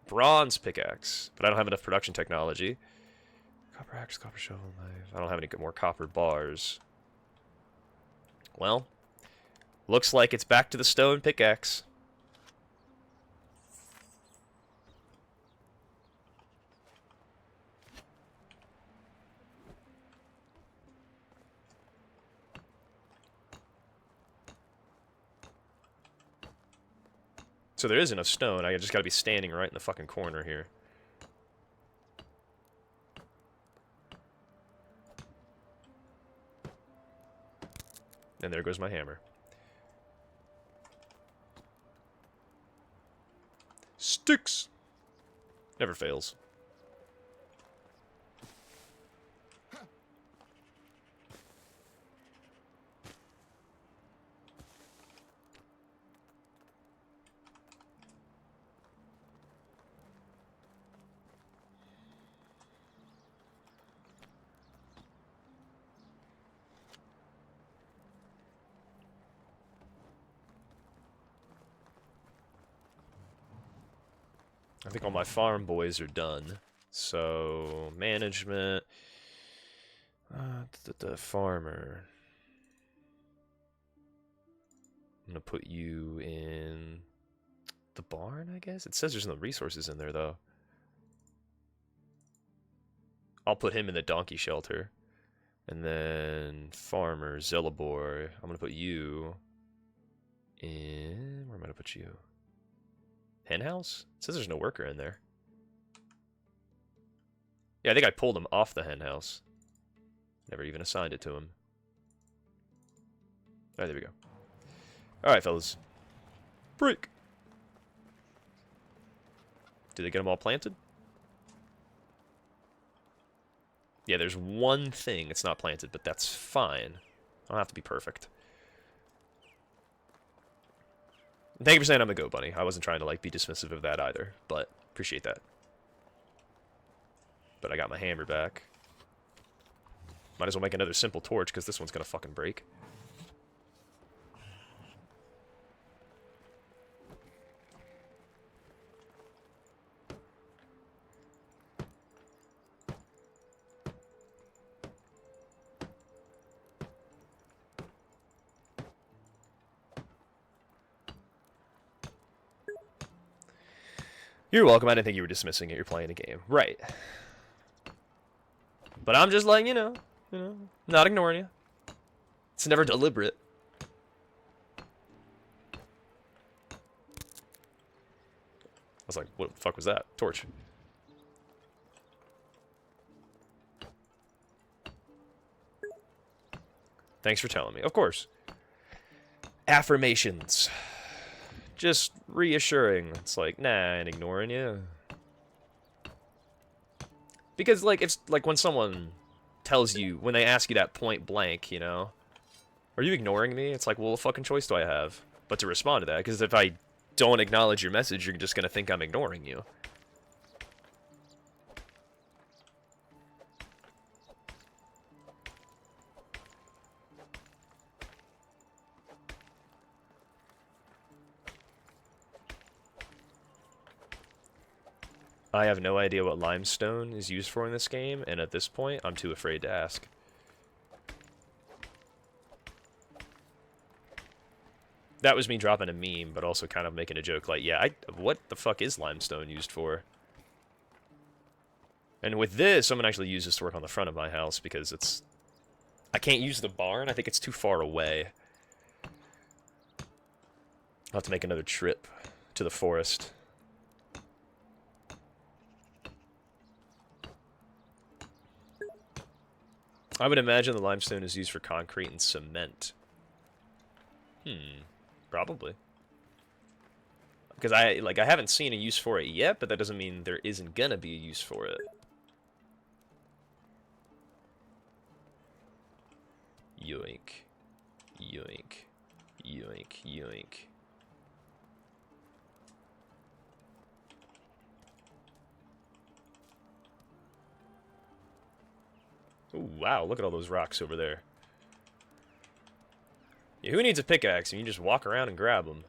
Bronze pickaxe. But I don't have enough production technology. Copper axe, copper shovel knife. I don't have any more copper bars. Well, looks like it's back to the stone pickaxe. So there is enough stone, I just gotta be standing right in the fucking corner here. And there goes my hammer. Sticks! Never fails. I think all my farm boys are done. So, management. The farmer. I'm gonna put you in the barn, I guess? It says there's no resources in there, though. I'll put him in the donkey shelter. And then farmer, Zellabor. I'm gonna put you in... Where am I gonna put you? Henhouse? It says there's no worker in there. Yeah, I think I pulled him off the henhouse. Never even assigned it to him. Alright, there we go. Alright, fellas. Break! Did they get them all planted? Yeah, there's one thing that's not planted, but that's fine. I don't have to be perfect. Thank you for saying I'm the goat, Bunny. I wasn't trying to, be dismissive of that either, but appreciate that. But I got my hammer back. Might as well make another simple torch, because this one's gonna fucking break. You're welcome. I didn't think you were dismissing it. You're playing a game. Right. But I'm just letting you know, not ignoring you. It's never deliberate. I was like, what the fuck was that? Torch. Thanks for telling me. Of course. Affirmations. Just reassuring. It's like, nah, I ain't ignoring you. Because, if, when someone tells you, when they ask you that point blank, are you ignoring me? It's like, well, what fucking choice do I have? but to respond to that, because if I don't acknowledge your message, you're just going to think I'm ignoring you. I have no idea what limestone is used for in this game, and at this point, I'm too afraid to ask. That was me dropping a meme, but also kind of making a joke like, yeah, what the fuck is limestone used for? And with this, I'm going to actually use this to work on the front of my house, because it's... I can't use the barn, I think it's too far away. I'll have to make another trip to the forest. I would imagine the limestone is used for concrete and cement. Probably. Because I haven't seen a use for it yet, but that doesn't mean there isn't gonna be a use for it. Yoink. Yoink. Yoink. Yoink. Ooh, wow, look at all those rocks over there. Yeah, who needs a pickaxe? You just walk around and grab them.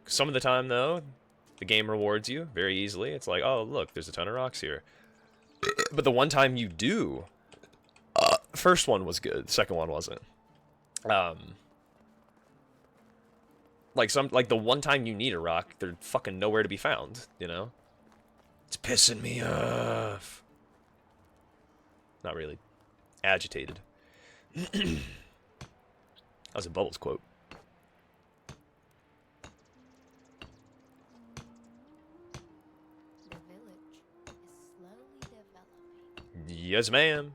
Some of the time, though, the game rewards you very easily. It's like, oh, look, there's a ton of rocks here. But the one time you do, first one was good, the second one wasn't. Like the one time you need a rock, they're fucking nowhere to be found, you know? It's pissing me off. Not really. Agitated. That was a Bubbles quote. The village is slowly developing. Yes, ma'am.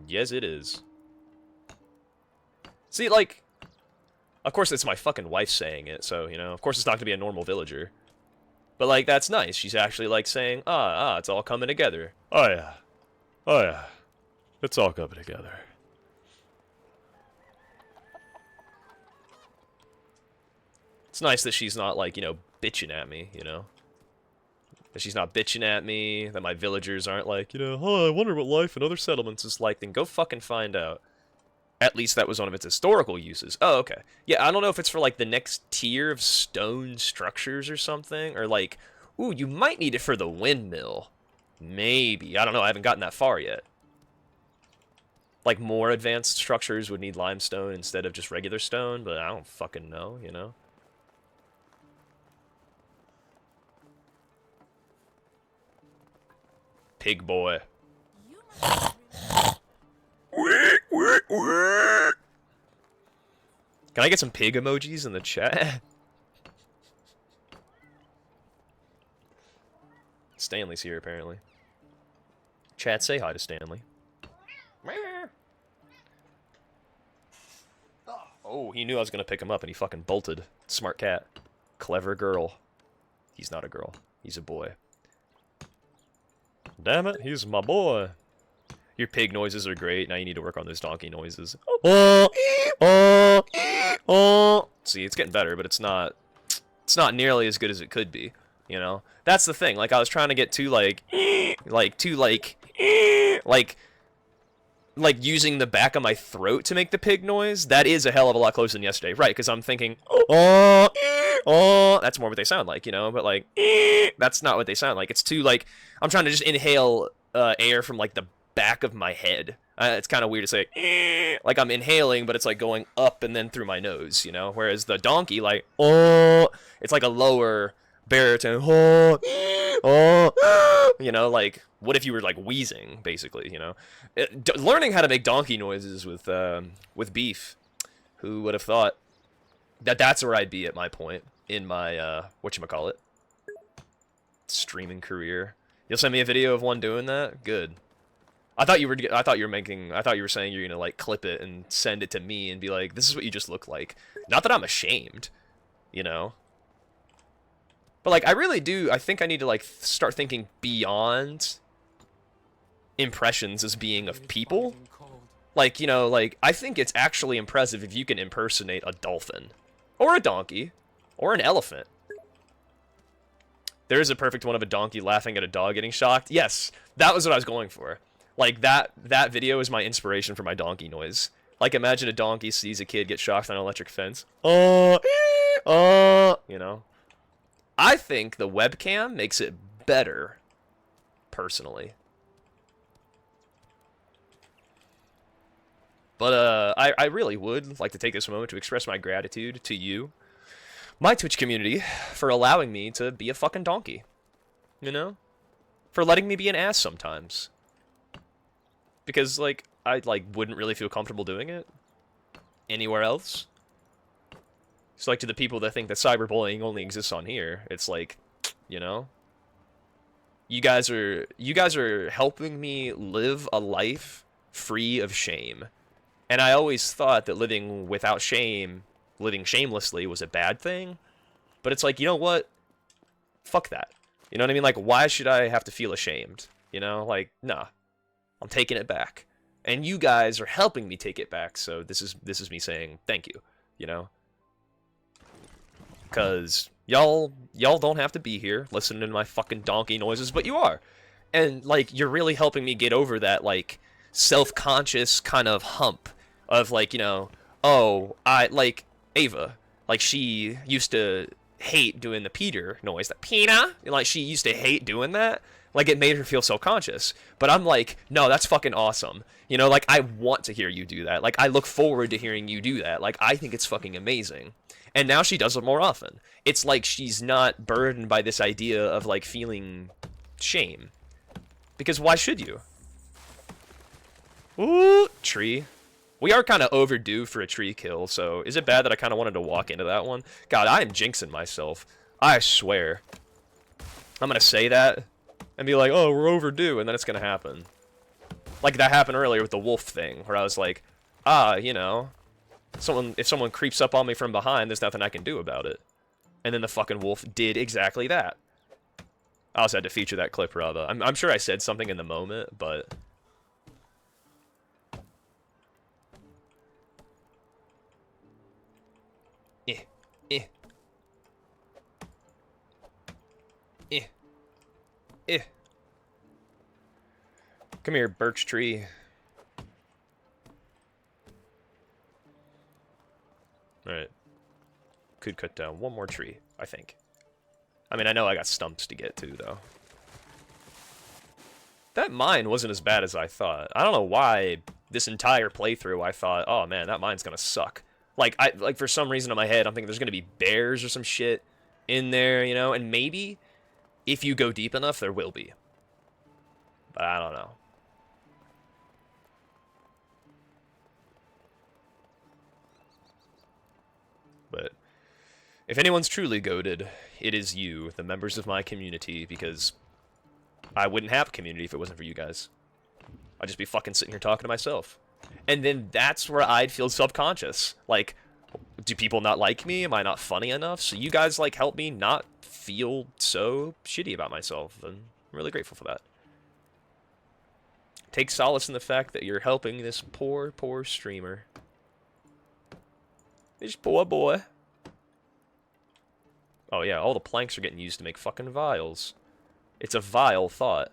Yes, it is. See, like, of course it's my fucking wife saying it, so, you know, of course it's not gonna be a normal villager. But, like, that's nice. She's actually, like, saying, it's all coming together. Oh, yeah. Oh, yeah. It's all coming together. It's nice that she's not, like, you know, bitching at me, you know? That she's not bitching at me, that my villagers aren't like, you know, oh, I wonder what life in other settlements is like. Then go fucking find out. At least that was one of its historical uses. Oh, okay. Yeah, I don't know if it's for, like, the next tier of stone structures or something. Or, like, ooh, you might need it for the windmill. Maybe. I don't know, I haven't gotten that far yet. Like, more advanced structures would need limestone instead of just regular stone, but I don't fucking know, you know? Pig boy. You must remember. Can I get some pig emojis in the chat? Stanley's here, apparently. Chat, say hi to Stanley. Oh, he knew I was going to pick him up, and he fucking bolted. Smart cat. Clever girl. He's not a girl. He's a boy. Damn it, he's my boy. Your pig noises are great. Now you need to work on those donkey noises. See, it's getting better, but it's not nearly as good as it could be, you know? That's the thing. Like, I was trying to get to, like using the back of my throat to make the pig noise. That is a hell of a lot closer than yesterday, right? Because I'm thinking, that's more what they sound like, you know? But, like, that's not what they sound like. It's too, like, I'm trying to just inhale air from, like, the back of my head. It's kind of weird to say, like I'm inhaling, but it's, like, going up and then through my nose, you know? Whereas the donkey, like, it's like a lower baritone, you know, like, what if you were, like, wheezing, basically, you know? Learning how to make donkey noises with beef, who would have thought that that's where I'd be at my point in my, whatchamacallit, streaming career. You'll send me a video of one doing that? Good. I thought you were saying you're gonna, like, clip it and send it to me and be like, this is what you just look like. Not that I'm ashamed, you know? But, like, I think I need to, like, start thinking beyond impressions as being of people. Like, you know, like, I think it's actually impressive if you can impersonate a dolphin. Or a donkey. Or an elephant. There's a perfect one of a donkey laughing at a dog getting shocked. Yes, that was what I was going for. Like, that video is my inspiration for my donkey noise. Like, imagine a donkey sees a kid get shocked on an electric fence. You know? I think the webcam makes it better, personally. But, I really would like to take this moment to express my gratitude to you, my Twitch community, for allowing me to be a fucking donkey. You know? For letting me be an ass sometimes. Because, like, I, like, wouldn't really feel comfortable doing it anywhere else. It's like, to the people that think that cyberbullying only exists on here, it's like, you know? You guys are helping me live a life free of shame. And I always thought that living without shame, living shamelessly, was a bad thing. But it's like, you know what? Fuck that. You know what I mean? Like, why should I have to feel ashamed? You know? Like, nah. I'm taking it back. And you guys are helping me take it back, so this is me saying thank you, you know? Cause y'all don't have to be here listening to my fucking donkey noises, but you are. And like, you're really helping me get over that like self-conscious kind of hump of like, you know, oh, I like Ava, like she used to hate doing the Peter noise, that Peter, like she used to hate doing that. Like, it made her feel self-conscious. But I'm like, no, that's fucking awesome. You know, like, I want to hear you do that. Like, I look forward to hearing you do that. Like, I think it's fucking amazing. And now she does it more often. It's like she's not burdened by this idea of, like, feeling shame. Because why should you? Ooh, tree. We are kind of overdue for a tree kill, so is it bad that I kind of wanted to walk into that one? God, I am jinxing myself. I swear. I'm going to say that and be like, oh, we're overdue, and then it's gonna happen. Like that happened earlier with the wolf thing, where I was like, you know, if someone creeps up on me from behind, there's nothing I can do about it. And then the fucking wolf did exactly that. I also had to feature that clip, rather. I'm sure I said something in the moment, but... Eh. Come here, birch tree. Alright. Could cut down one more tree, I think. I mean, I know I got stumps to get to, though. That mine wasn't as bad as I thought. I don't know why this entire playthrough I thought, oh man, that mine's gonna suck. Like, for some reason in my head, I'm thinking there's gonna be bears or some shit in there, you know? And maybe, if you go deep enough, there will be. But I don't know. But if anyone's truly goated, it is you, the members of my community, because I wouldn't have a community if it wasn't for you guys. I'd just be fucking sitting here talking to myself. And then that's where I'd feel subconscious. Like, do people not like me? Am I not funny enough? So you guys, like, help me not feel so shitty about myself, and I'm really grateful for that. Take solace in the fact that you're helping this poor, poor streamer. This poor boy. Oh yeah, all the planks are getting used to make fucking vials. It's a vile thought.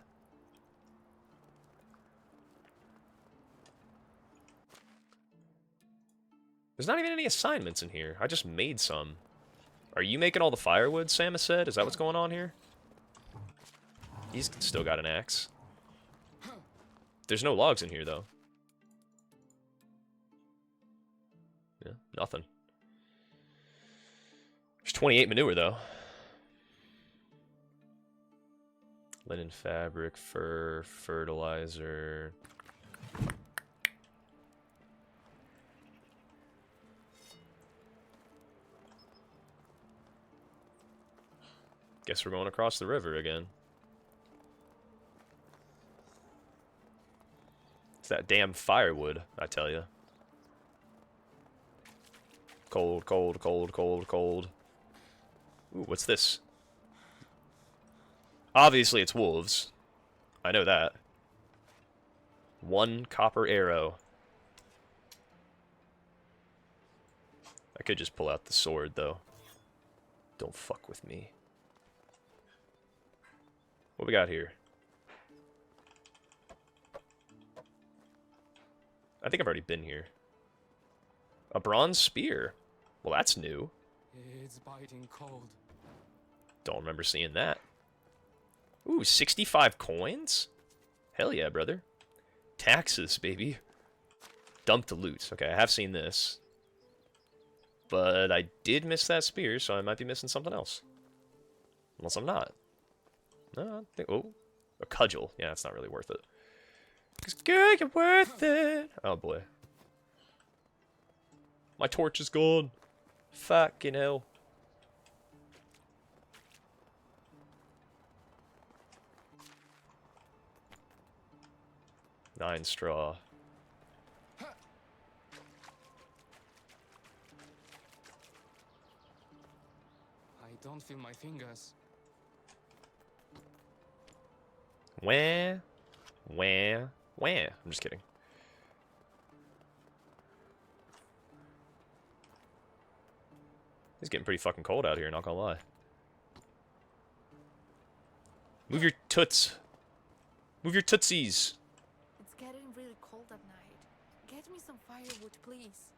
There's not even any assignments in here. I just made some. Are you making all the firewood, Samus said? Is that what's going on here? He's still got an axe. There's no logs in here, though. Yeah, nothing. There's 28 manure, though. Linen fabric, fur, fertilizer. Guess we're going across the river again. It's that damn firewood, I tell you. Cold, cold, cold, cold, cold. Ooh, what's this? Obviously it's wolves. I know that. 1 copper arrow. I could just pull out the sword, though. Don't fuck with me. What we got here? I think I've already been here. A bronze spear. Well, that's new. It's biting cold. Don't remember seeing that. Ooh, 65 coins? Hell yeah, brother. Taxes, baby. Dump to loot. Okay, I have seen this. But I did miss that spear, so I might be missing something else. Unless I'm not. No, I think... Oh, a cudgel. Yeah, it's not really worth it. Cause girl, you're worth it. Oh boy. My torch is gone. Fucking hell. Nine straw. I don't feel my fingers. Wah. Wah. Wah. I'm just kidding. It's getting pretty fucking cold out here, not gonna lie. Move your toots. Move your tootsies. It's getting really cold at night. Get me some firewood, please.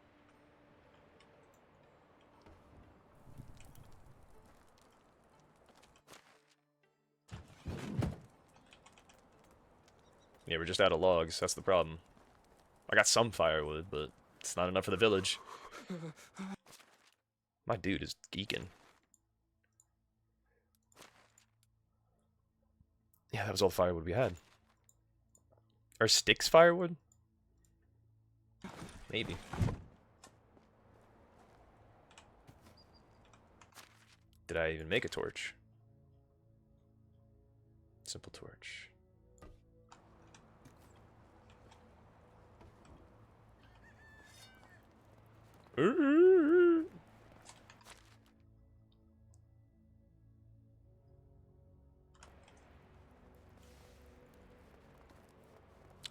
Yeah, we're just out of logs. That's the problem. I got some firewood, but it's not enough for the village. My dude is geeking. Yeah, that was all the firewood we had. Are sticks firewood? Maybe. Did I even make a torch? Simple torch.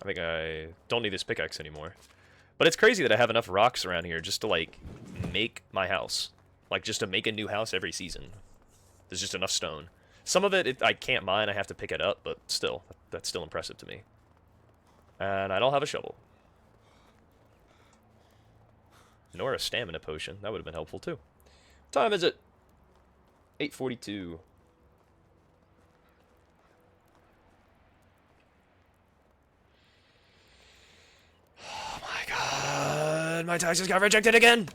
I think I don't need this pickaxe anymore. But it's crazy that I have enough rocks around here just to, like, make my house. Like, just to make a new house every season. There's just enough stone. Some of it I can't mine, I have to pick it up, but still, that's still impressive to me. And I don't have a shovel. Nor a stamina potion. That would have been helpful, too. What time is it? 8:42. Oh my god, my taxes got rejected again!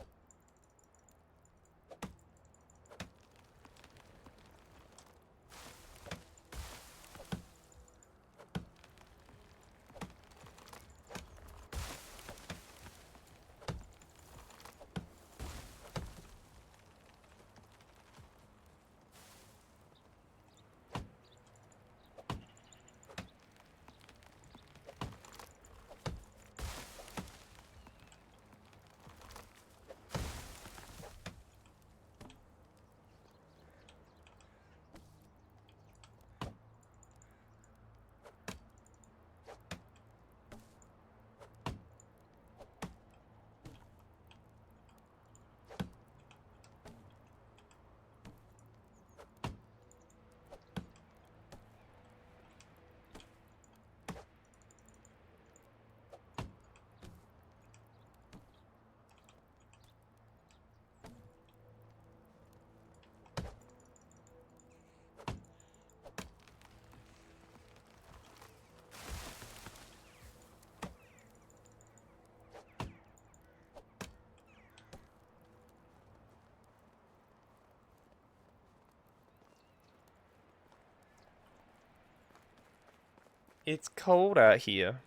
It's cold out here.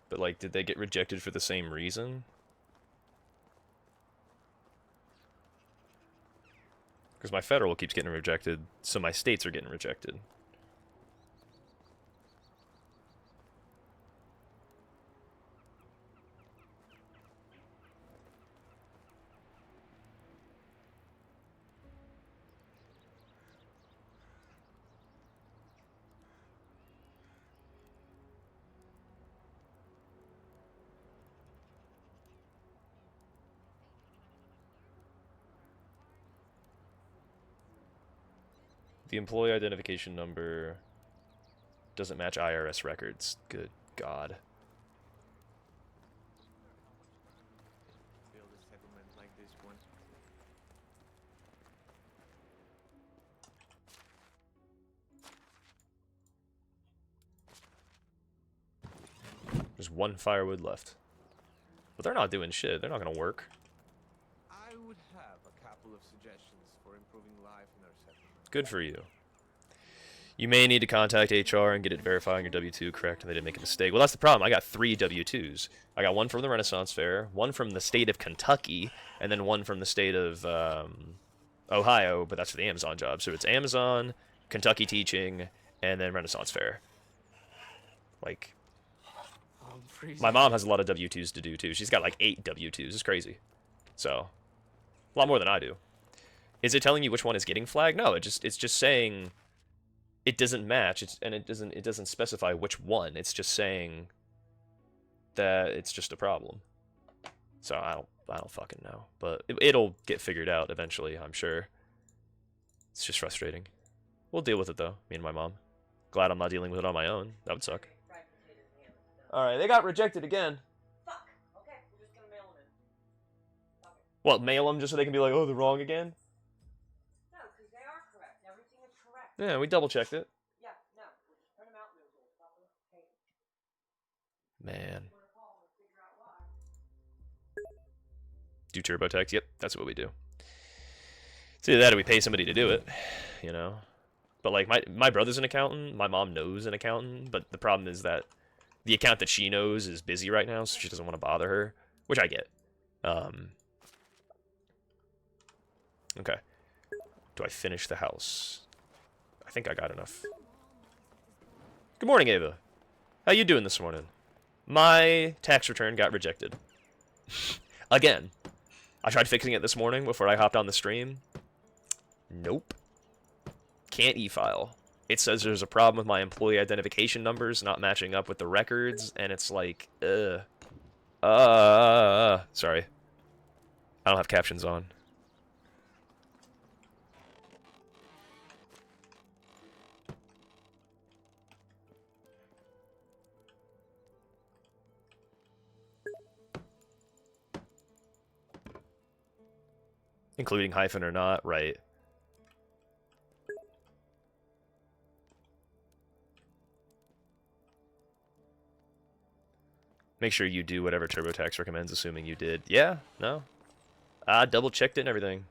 But, like, did they get rejected for the same reason? Because my federal keeps getting rejected, so my states are getting rejected. The employee identification number doesn't match IRS records. Good God. Build a settlement like this one. There's one firewood left. But they're not doing shit. They're not gonna work. I would have a couple of suggestions for improving life in our settlement. Good for you. You may need to contact HR and get it verifying your W-2 correct and they didn't make a mistake. Well, that's the problem. I got 3 W-2s. I got one from the Renaissance Fair, one from the state of Kentucky, and then one from the state of Ohio, but that's for the Amazon job. So it's Amazon, Kentucky teaching, and then Renaissance Fair. Like, I'm freezing. my mom has a lot of W-2s to do, too. She's got like 8 W-2s. It's crazy. So, a lot more than I do. Is it telling you which one is getting flagged? No, it's just saying it doesn't match. It doesn't specify which one. It's just saying that it's just a problem. So I don't fucking know, but it'll get figured out eventually, I'm sure. It's just frustrating. We'll deal with it though, me and my mom. Glad I'm not dealing with it on my own. That would suck. Alright, they got rejected again. Fuck. Okay, we're just gonna mail them in. Fuck it. What, mail them just so they can be like, oh, they're wrong again? No, because they are correct. Everything is correct. Yeah, we double checked it. Yeah, no. We'll just print them out and we'll stop them. Hey, Man. we're gonna call them and figure out why. Do TurboTax? Yep, that's what we do. It's either that or we pay somebody to do it, you know? But like, my brother's an accountant, my mom knows an accountant, but the problem is that the account that she knows is busy right now, so she doesn't want to bother her, which I get. Okay. Do I finish the house? I think I got enough. Good morning, Ava. How you doing this morning? My tax return got rejected. Again. I tried fixing it this morning before I hopped on the stream. Nope. Can't e-file. It says there's a problem with my employee identification numbers not matching up with the records, and it's like, sorry. I don't have captions on. Including hyphen or not, right. Make sure you do whatever TurboTax recommends, assuming you did. Yeah? No? I double-checked it and everything.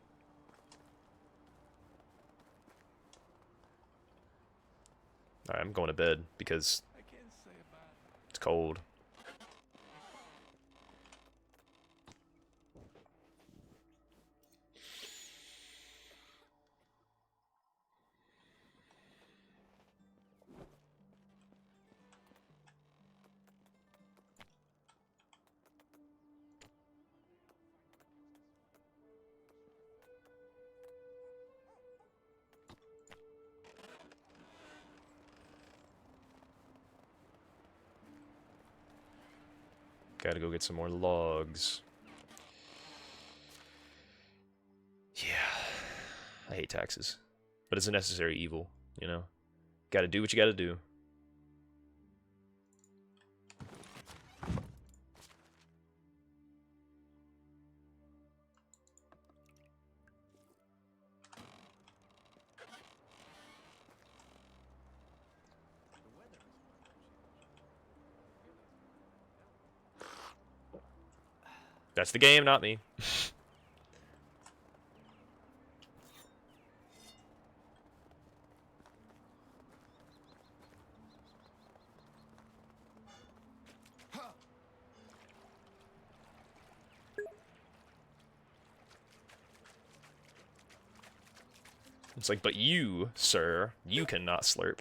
Alright, I'm going to bed because it's cold. Gotta go get some more logs. Yeah. I hate taxes. But it's a necessary evil, you know? Gotta do what you gotta do. That's the game, not me. It's like, but you, sir, you cannot slurp.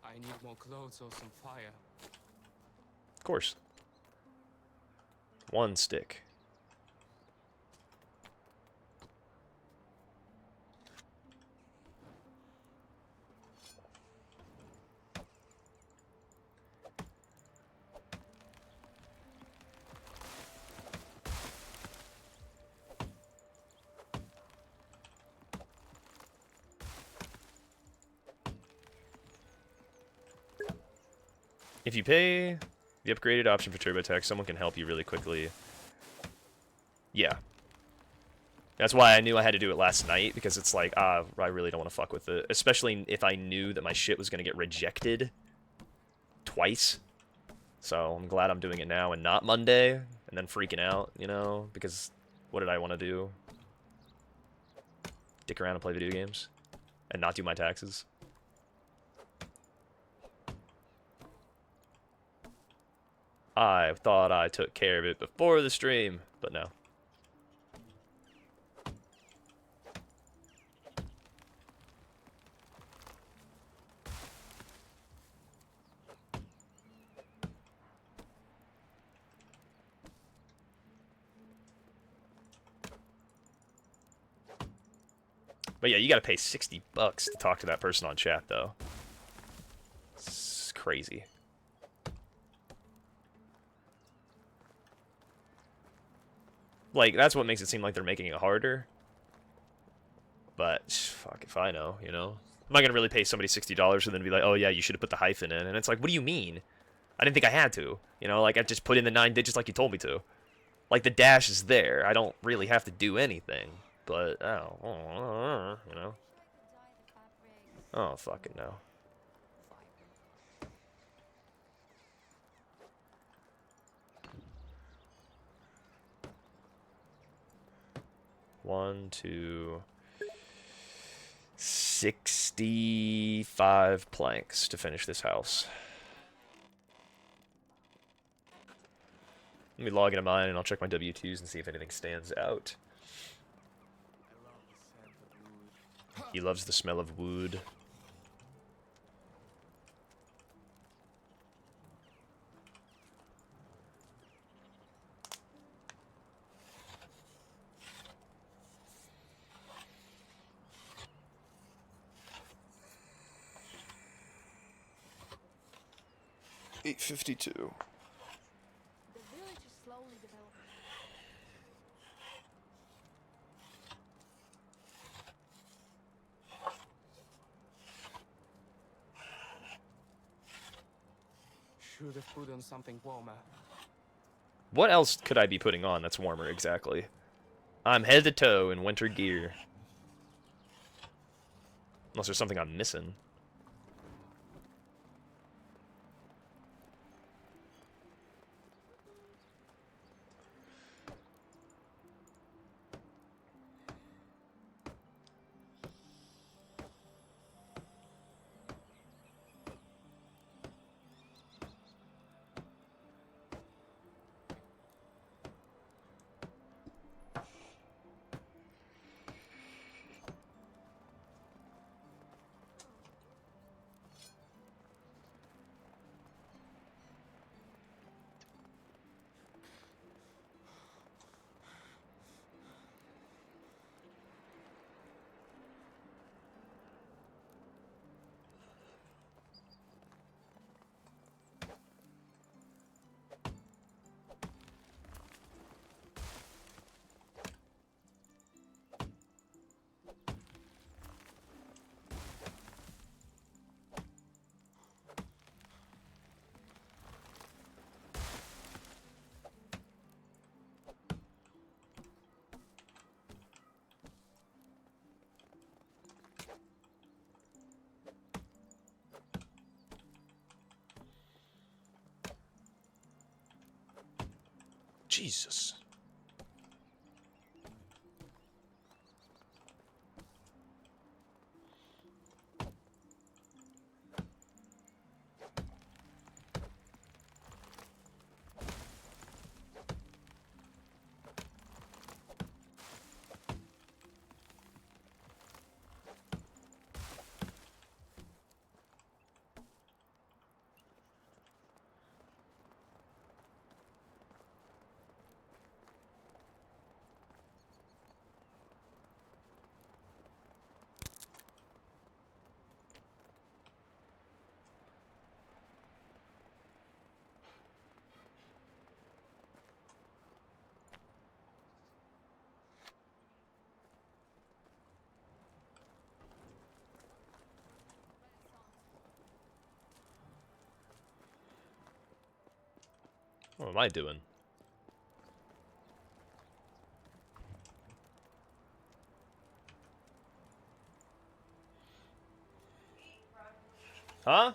I need more clothes or some fire. Of course. One stick. If you pay the upgraded option for TurboTax, someone can help you really quickly. Yeah. That's why I knew I had to do it last night, because it's like, I really don't want to fuck with it. Especially if I knew that my shit was going to get rejected twice. So I'm glad I'm doing it now and not Monday, and then freaking out, you know, because what did I want to do? Dick around and play video games? And not do my taxes? I thought I took care of it before the stream, but no. But yeah, you gotta pay $60 to talk to that person on chat, though. It's crazy. Like, that's what makes it seem like they're making it harder. But, fuck if I know, you know? Am I gonna really pay somebody $60 and then be like, oh yeah, you should have put the hyphen in? And it's like, what do you mean? I didn't think I had to. You know, like, I just put in the 9 digits like you told me to. Like, the dash is there. I don't really have to do anything. But, oh, you know? Oh, fucking no. One, two, 65 planks to finish this house. Let me log into mine and I'll check my W2s and see if anything stands out. He loves the smell of wood. $8.52. The village is slowly developing. Should have put on something warmer. What else could I be putting on that's warmer exactly? I'm head to toe in winter gear. Unless there's something I'm missing. Jesus. What am I doing? Huh?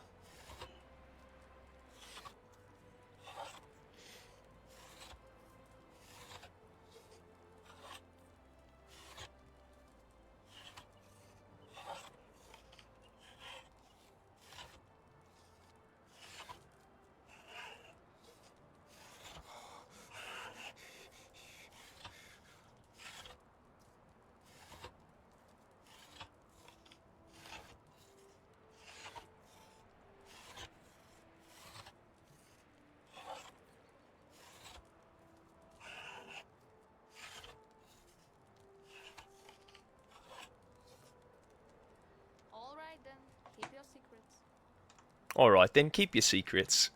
All right then, keep your secrets. Alright, then keep your secrets.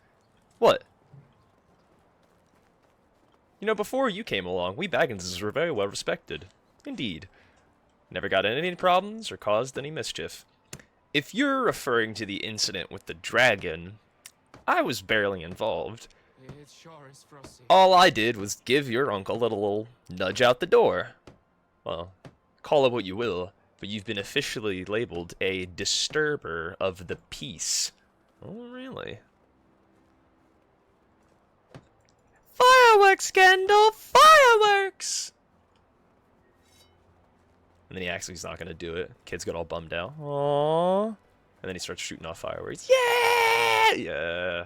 What? You know, before you came along, we Bagginses were very well respected. Indeed. Never got in any problems or caused any mischief. If you're referring to the incident with the dragon, I was barely involved. It sure is frosty. All I did was give your uncle a little nudge out the door. Well, call it what you will, but you've been officially labeled a disturber of the peace. Oh, really? Fireworks, Kendall! Fireworks! And then he acts like he's not gonna do it. Kids get all bummed out. Aww. And then he starts shooting off fireworks. Yeah! Yeah.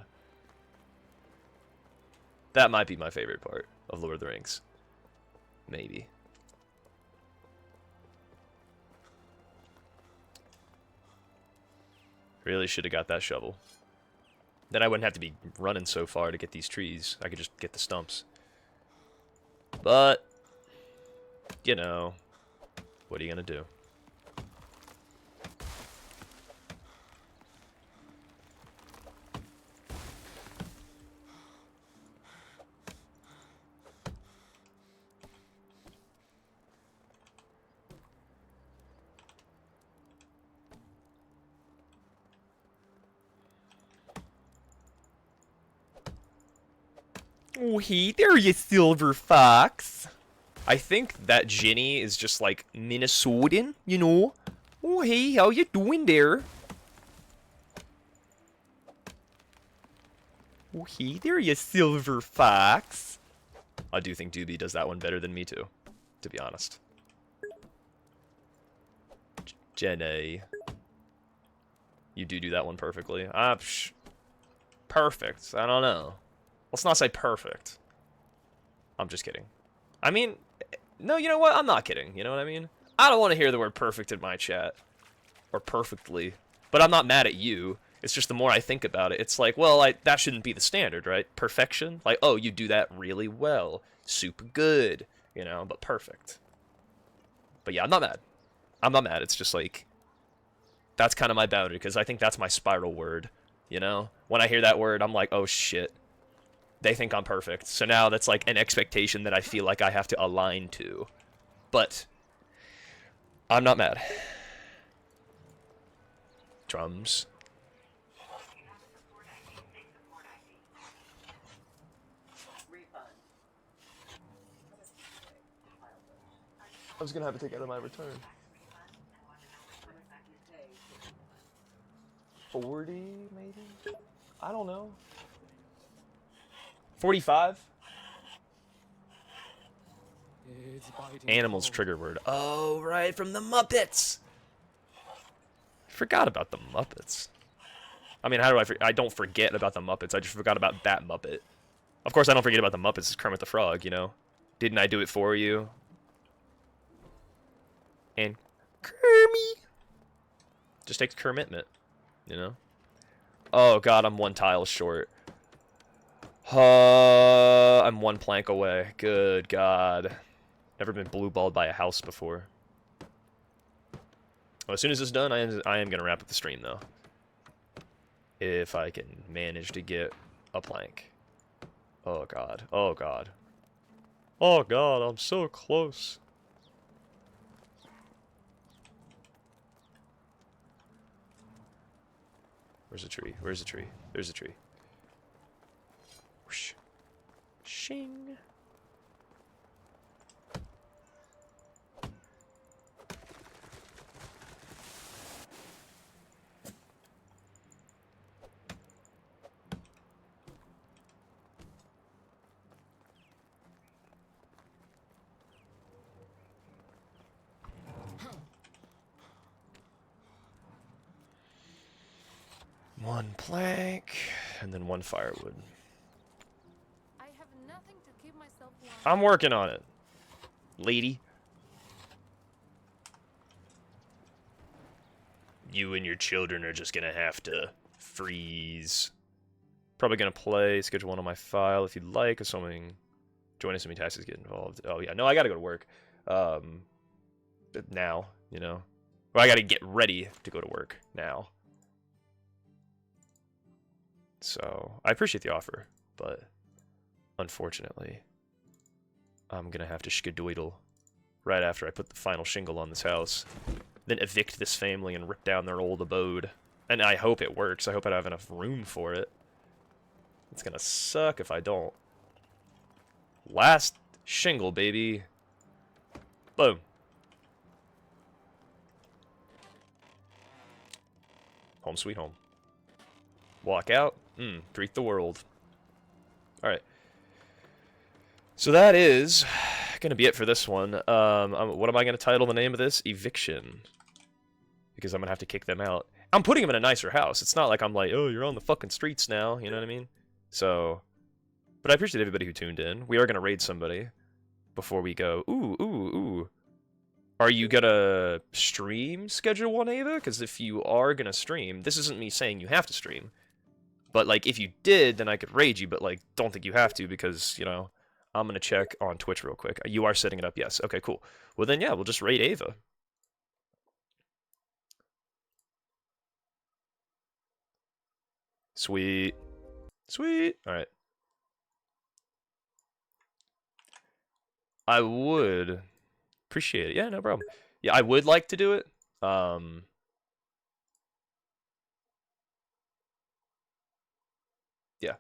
That might be my favorite part of Lord of the Rings. Maybe. Really should have got that shovel. Then I wouldn't have to be running so far to get these trees. I could just get the stumps. But, you know, what are you gonna do? Oh, hey there, you silver fox. I think that Ginny is just like Minnesotan, you know. Oh, hey, how you doing there? Oh, hey there, you silver fox. I do think Doobie does that one better than me too, to be honest. Jenny. You do that one perfectly. Perfect. I don't know. Let's not say perfect. I'm just kidding. I mean, no, you know what? I'm not kidding. You know what I mean? I don't want to hear the word perfect in my chat. Or perfectly. But I'm not mad at you. It's just the more I think about it, it's like, well, that shouldn't be the standard, right? Perfection? Like, oh, you do that really well. Super good. You know, but perfect. But yeah, I'm not mad. I'm not mad. It's just like, that's kind of my boundary, because I think that's my spiral word. You know? When I hear that word, I'm like, oh shit. They think I'm perfect. So now that's like an expectation that I feel like I have to align to. But I'm not mad. Drums. I was gonna have to take out of my return. 40 maybe? I don't know. 45? It's biting Animals cold. trigger word. Oh, right, from the Muppets. I forgot about the Muppets. I mean, how do I don't forget about the Muppets. I just forgot about that Muppet. Of course, I don't forget about the Muppets. It's Kermit the Frog, you know? Didn't I do it for you? And Kermit. Just takes commitment, you know? Oh, God, I'm one tile short. I'm one plank away. Good God. Never been blue-balled by a house before. Well, as soon as it's done, I am going to wrap up the stream, though. If I can manage to get a plank. Oh, God. Oh, God. Oh, God, I'm so close. Where's the tree? Where's the tree? There's a tree. Whoosh. Shing. One plank, and then one firewood. I have nothing to keep myself warm. I'm working on it, lady. You and your children are just gonna have to freeze. Probably gonna play, schedule one on my file if you'd like, assuming assuming taxes get involved. Oh yeah, no, I gotta go to work. Now, you know. Well, I gotta get ready to go to work now. So, I appreciate the offer, but unfortunately, I'm gonna have to skedoodle right after I put the final shingle on this house. Then evict this family and rip down their old abode. And I hope it works. I hope I have enough room for it. It's gonna suck if I don't. Last shingle, baby. Boom. Home sweet home. Walk out. Greet the world. Alright. So that is gonna be it for this one. What am I gonna title the name of this? Eviction. Because I'm gonna have to kick them out. I'm putting them in a nicer house. It's not like I'm like, oh, you're on the fucking streets now. You know what I mean? So, but I appreciate everybody who tuned in. We are gonna raid somebody before we go. Ooh. Are you gonna stream schedule one, Ava? Because if you are gonna stream, this isn't me saying you have to stream. But, like, if you did, then I could raid you, but, like, don't think you have to because, you know, I'm gonna check on Twitch real quick. You are setting it up, yes. Okay, cool. Well, then, yeah, we'll just raid Ava. Sweet. Sweet. Alright. I would appreciate it. Yeah, no problem. Yeah, I would like to do it. Yeah.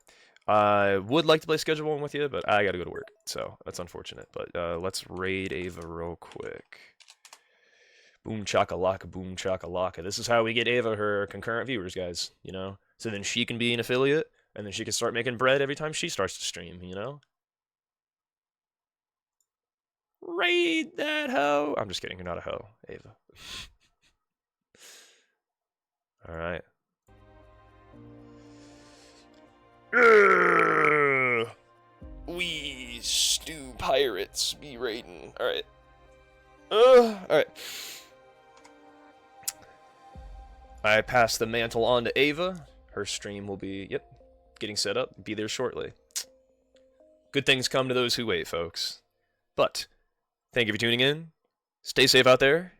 I would like to play schedule one with you, but I gotta go to work, so that's unfortunate. But let's raid Ava real quick. Boom chakalaka, boom chakalaka. This is how we get Ava her concurrent viewers, guys, you know? So then she can be an affiliate, and then she can start making bread every time she starts to stream, you know? Raid that hoe! I'm just kidding, you're not a hoe, Ava. Alright. We stew pirates be raiding. Alright. Alright. I pass the mantle on to Ava. Her stream will be, yep, getting set up. Be there shortly. Good things come to those who wait, folks. But, thank you for tuning in. Stay safe out there.